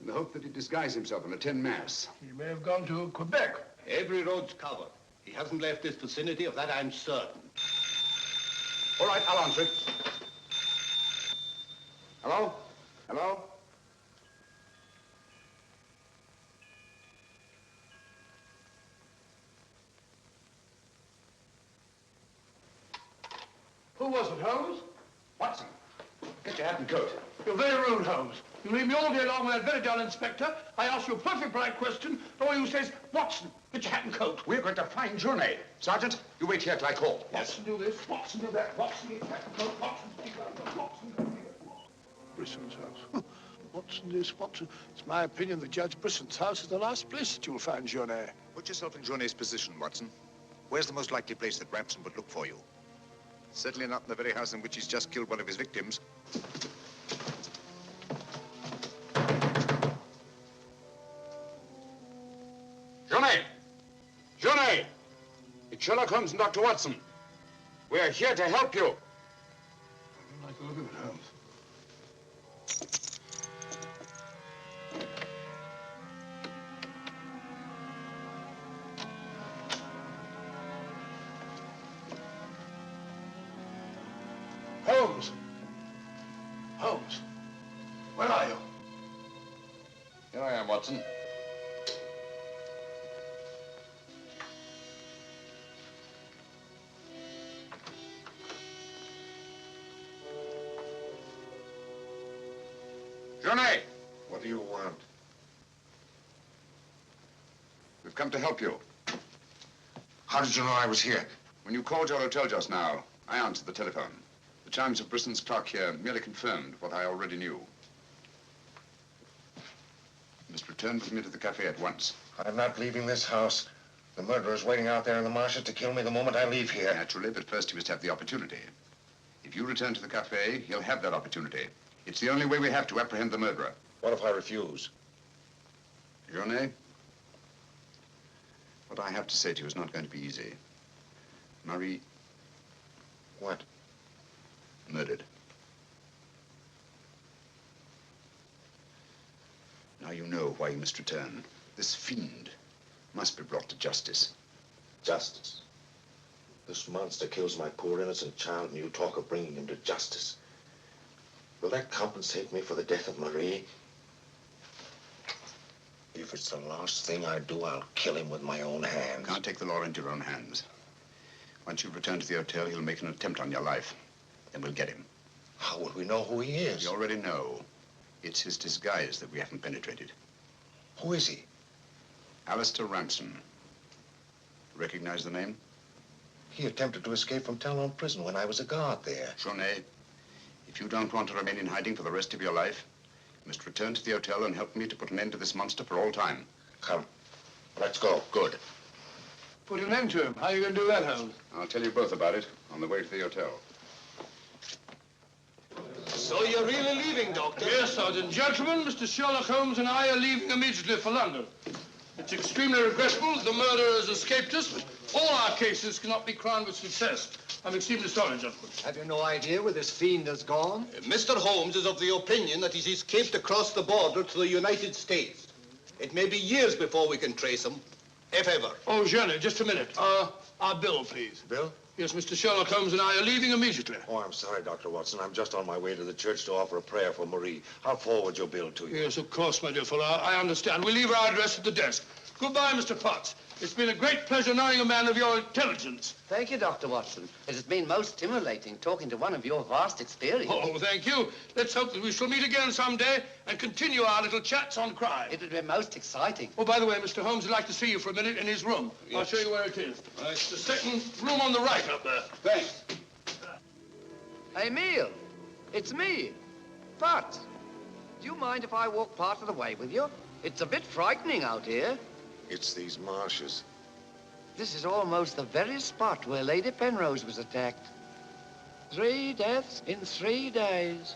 in the hope that he'd disguise himself and attend Mass. He may have gone to Quebec. Every road's covered. He hasn't left this vicinity, of that I'm certain. All right, I'll answer it. Hello? Hello? Who was it, Holmes? Watson, get your hat and coat. You're very rude, Holmes. You leave me all day long with that very dull inspector. I ask you a perfect polite question, and all you say is, Watson, get your hat and coat. We're going to find Journey. Sergeant, you wait here till I call. Watson, do this. Watson, do that. Watson, get your hat and coat. Watson, speak up. Watson, do that. Brisson's house. Watson, this, Watson. It's my opinion that Judge Brisson's house is the last place that you'll find Journey. Put yourself in Journey's position, Watson. Where's the most likely place that Ramson would look for you? Certainly not in the very house in which he's just killed one of his victims. Journey! Journey! It's Sherlock Holmes and Dr. Watson. We're here to help you. I don't like the look of it, Holmes. Holmes! Holmes! Where are you? Here I am, Watson. Journey! What do you want? We've come to help you. How did you know I was here? When you called your hotel just now, I answered the telephone. The chimes of Brisson's clock here merely confirmed what I already knew. You must return with me to the cafe at once. I'm not leaving this house. The murderer's waiting out there in the marshes to kill me the moment I leave here. Naturally, but first he must have the opportunity. If you return to the cafe, he'll have that opportunity. It's the only way we have to apprehend the murderer. What if I refuse? Journey, what I have to say to you is not going to be easy. Marie... What? Murdered. Now you know why you must return. This fiend must be brought to justice. Justice? This monster kills my poor innocent child, and you talk of bringing him to justice. Will that compensate me for the death of Marie? If it's the last thing I do, I'll kill him with my own hands. Can't take the law into your own hands. Once you've returned to the hotel, he'll make an attempt on your life. Then we'll get him. How will we know who he is? We already know. It's his disguise that we haven't penetrated. Who is he? Alistair Ramson. Recognize the name? He attempted to escape from Talon prison when I was a guard there. Journey, if you don't want to remain in hiding for the rest of your life, you must return to the hotel and help me to put an end to this monster for all time. Come. Let's go. Good. Put an end to him. How are you going to do that, Holmes? I'll tell you both about it on the way to the hotel. So you're really leaving, Doctor? Yes, Sergeant. Gentlemen, Mr. Sherlock Holmes and I are leaving immediately for London. It's extremely regrettable that the murderer has escaped us, but all our cases cannot be crowned with success. I'm extremely sorry, gentlemen. Have you no idea where this fiend has gone? Mr. Holmes is of the opinion that he's escaped across the border to the United States. It may be years before we can trace him, if ever. Oh, Jenny, just a minute. Our bill, please. Bill? Yes, Mr. Sherlock Holmes and I are leaving immediately. Oh, I'm sorry, Dr. Watson. I'm just on my way to the church to offer a prayer for Marie. I'll forward your bill to you. Yes, of course, my dear fellow. I understand. We'll leave our address at the desk. Goodbye, Mr. Potts. It's been a great pleasure knowing a man of your intelligence. Thank you, Dr. Watson. It has been most stimulating talking to one of your vast experience. Oh, thank you. Let's hope that we shall meet again someday and continue our little chats on crime. It would be most exciting. Oh, by the way, Mr. Holmes would like to see you for a minute in his room. Yes. I'll show you where it is. It's the second room on the right up there. Thanks. Emile, it's me, Potts. Do you mind if I walk part of the way with you? It's a bit frightening out here. It's these marshes. This is almost the very spot where Lady Penrose was attacked. 3 deaths in 3 days.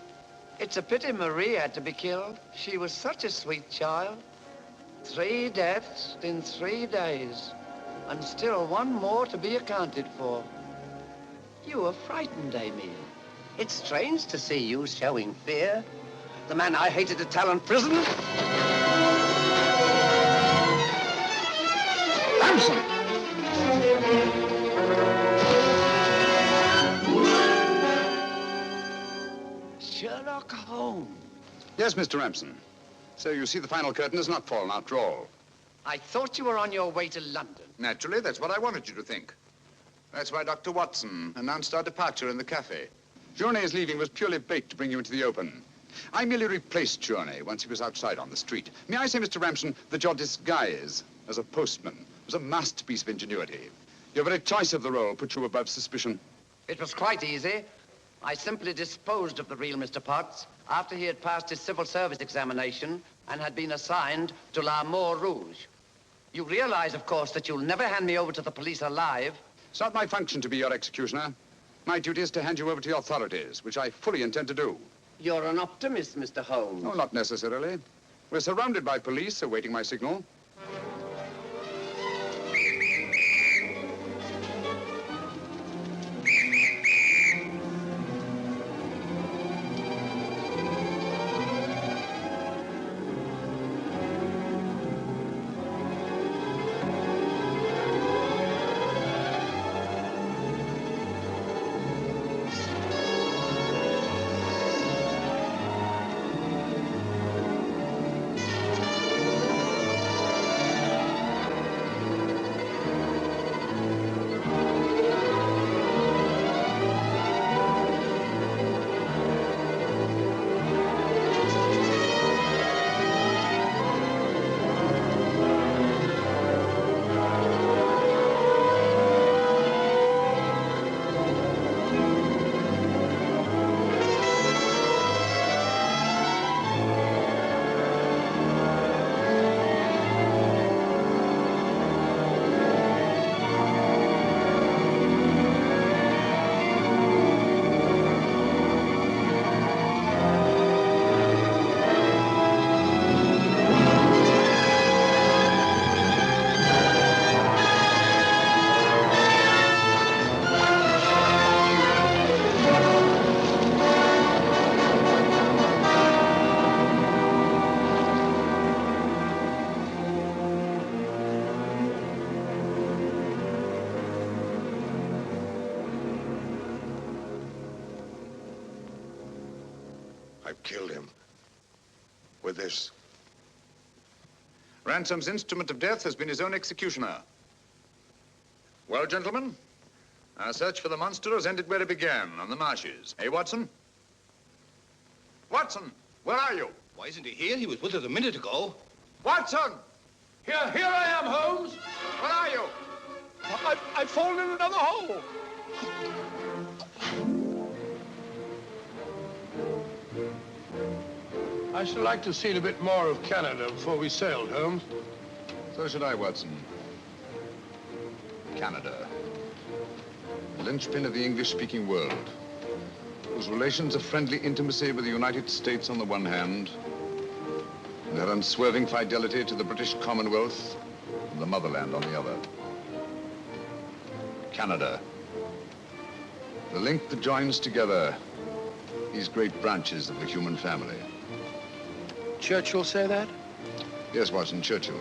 It's a pity Marie had to be killed. She was such a sweet child. 3 deaths in 3 days. And still one more to be accounted for. You were frightened, Emile. It's strange to see you showing fear. The man I hated at Talon prison. Ramson! Sherlock Holmes. Yes, Mr. Ramson. So you see the final curtain has not fallen after all. I thought you were on your way to London. Naturally, that's what I wanted you to think. That's why Dr. Watson announced our departure in the cafe. Journey's leaving was purely bait to bring you into the open. I merely replaced Journey once he was outside on the street. May I say, Mr. Ramson, that your disguise as a postman was a masterpiece of ingenuity. Your very choice of the role put you above suspicion. It was quite easy. I simply disposed of the real Mr. Potts after he had passed his civil service examination and had been assigned to La Moor Rouge. You realize, of course, that you'll never hand me over to the police alive. It's not my function to be your executioner. My duty is to hand you over to the authorities, which I fully intend to do. You're an optimist, Mr. Holmes. No, not necessarily. We're surrounded by police awaiting my signal. killed him. With this. Ransom's instrument of death has been his own executioner. Well, gentlemen, our search for the monster has ended where it began, on the marshes. Eh, Watson? Watson, where are you? Why isn't he here? He was with us a minute ago. Watson! Here I am, Holmes. Where are you? I've fallen in another hole. I should like to have seen a bit more of Canada before we sailed, Holmes. So should I, Watson. Canada. The linchpin of the English-speaking world, whose relations of friendly intimacy with the United States on the one hand, and their unswerving fidelity to the British Commonwealth and the motherland on the other. Canada. The link that joins together these great branches of the human family. Churchill say that? Yes, Watson, Churchill.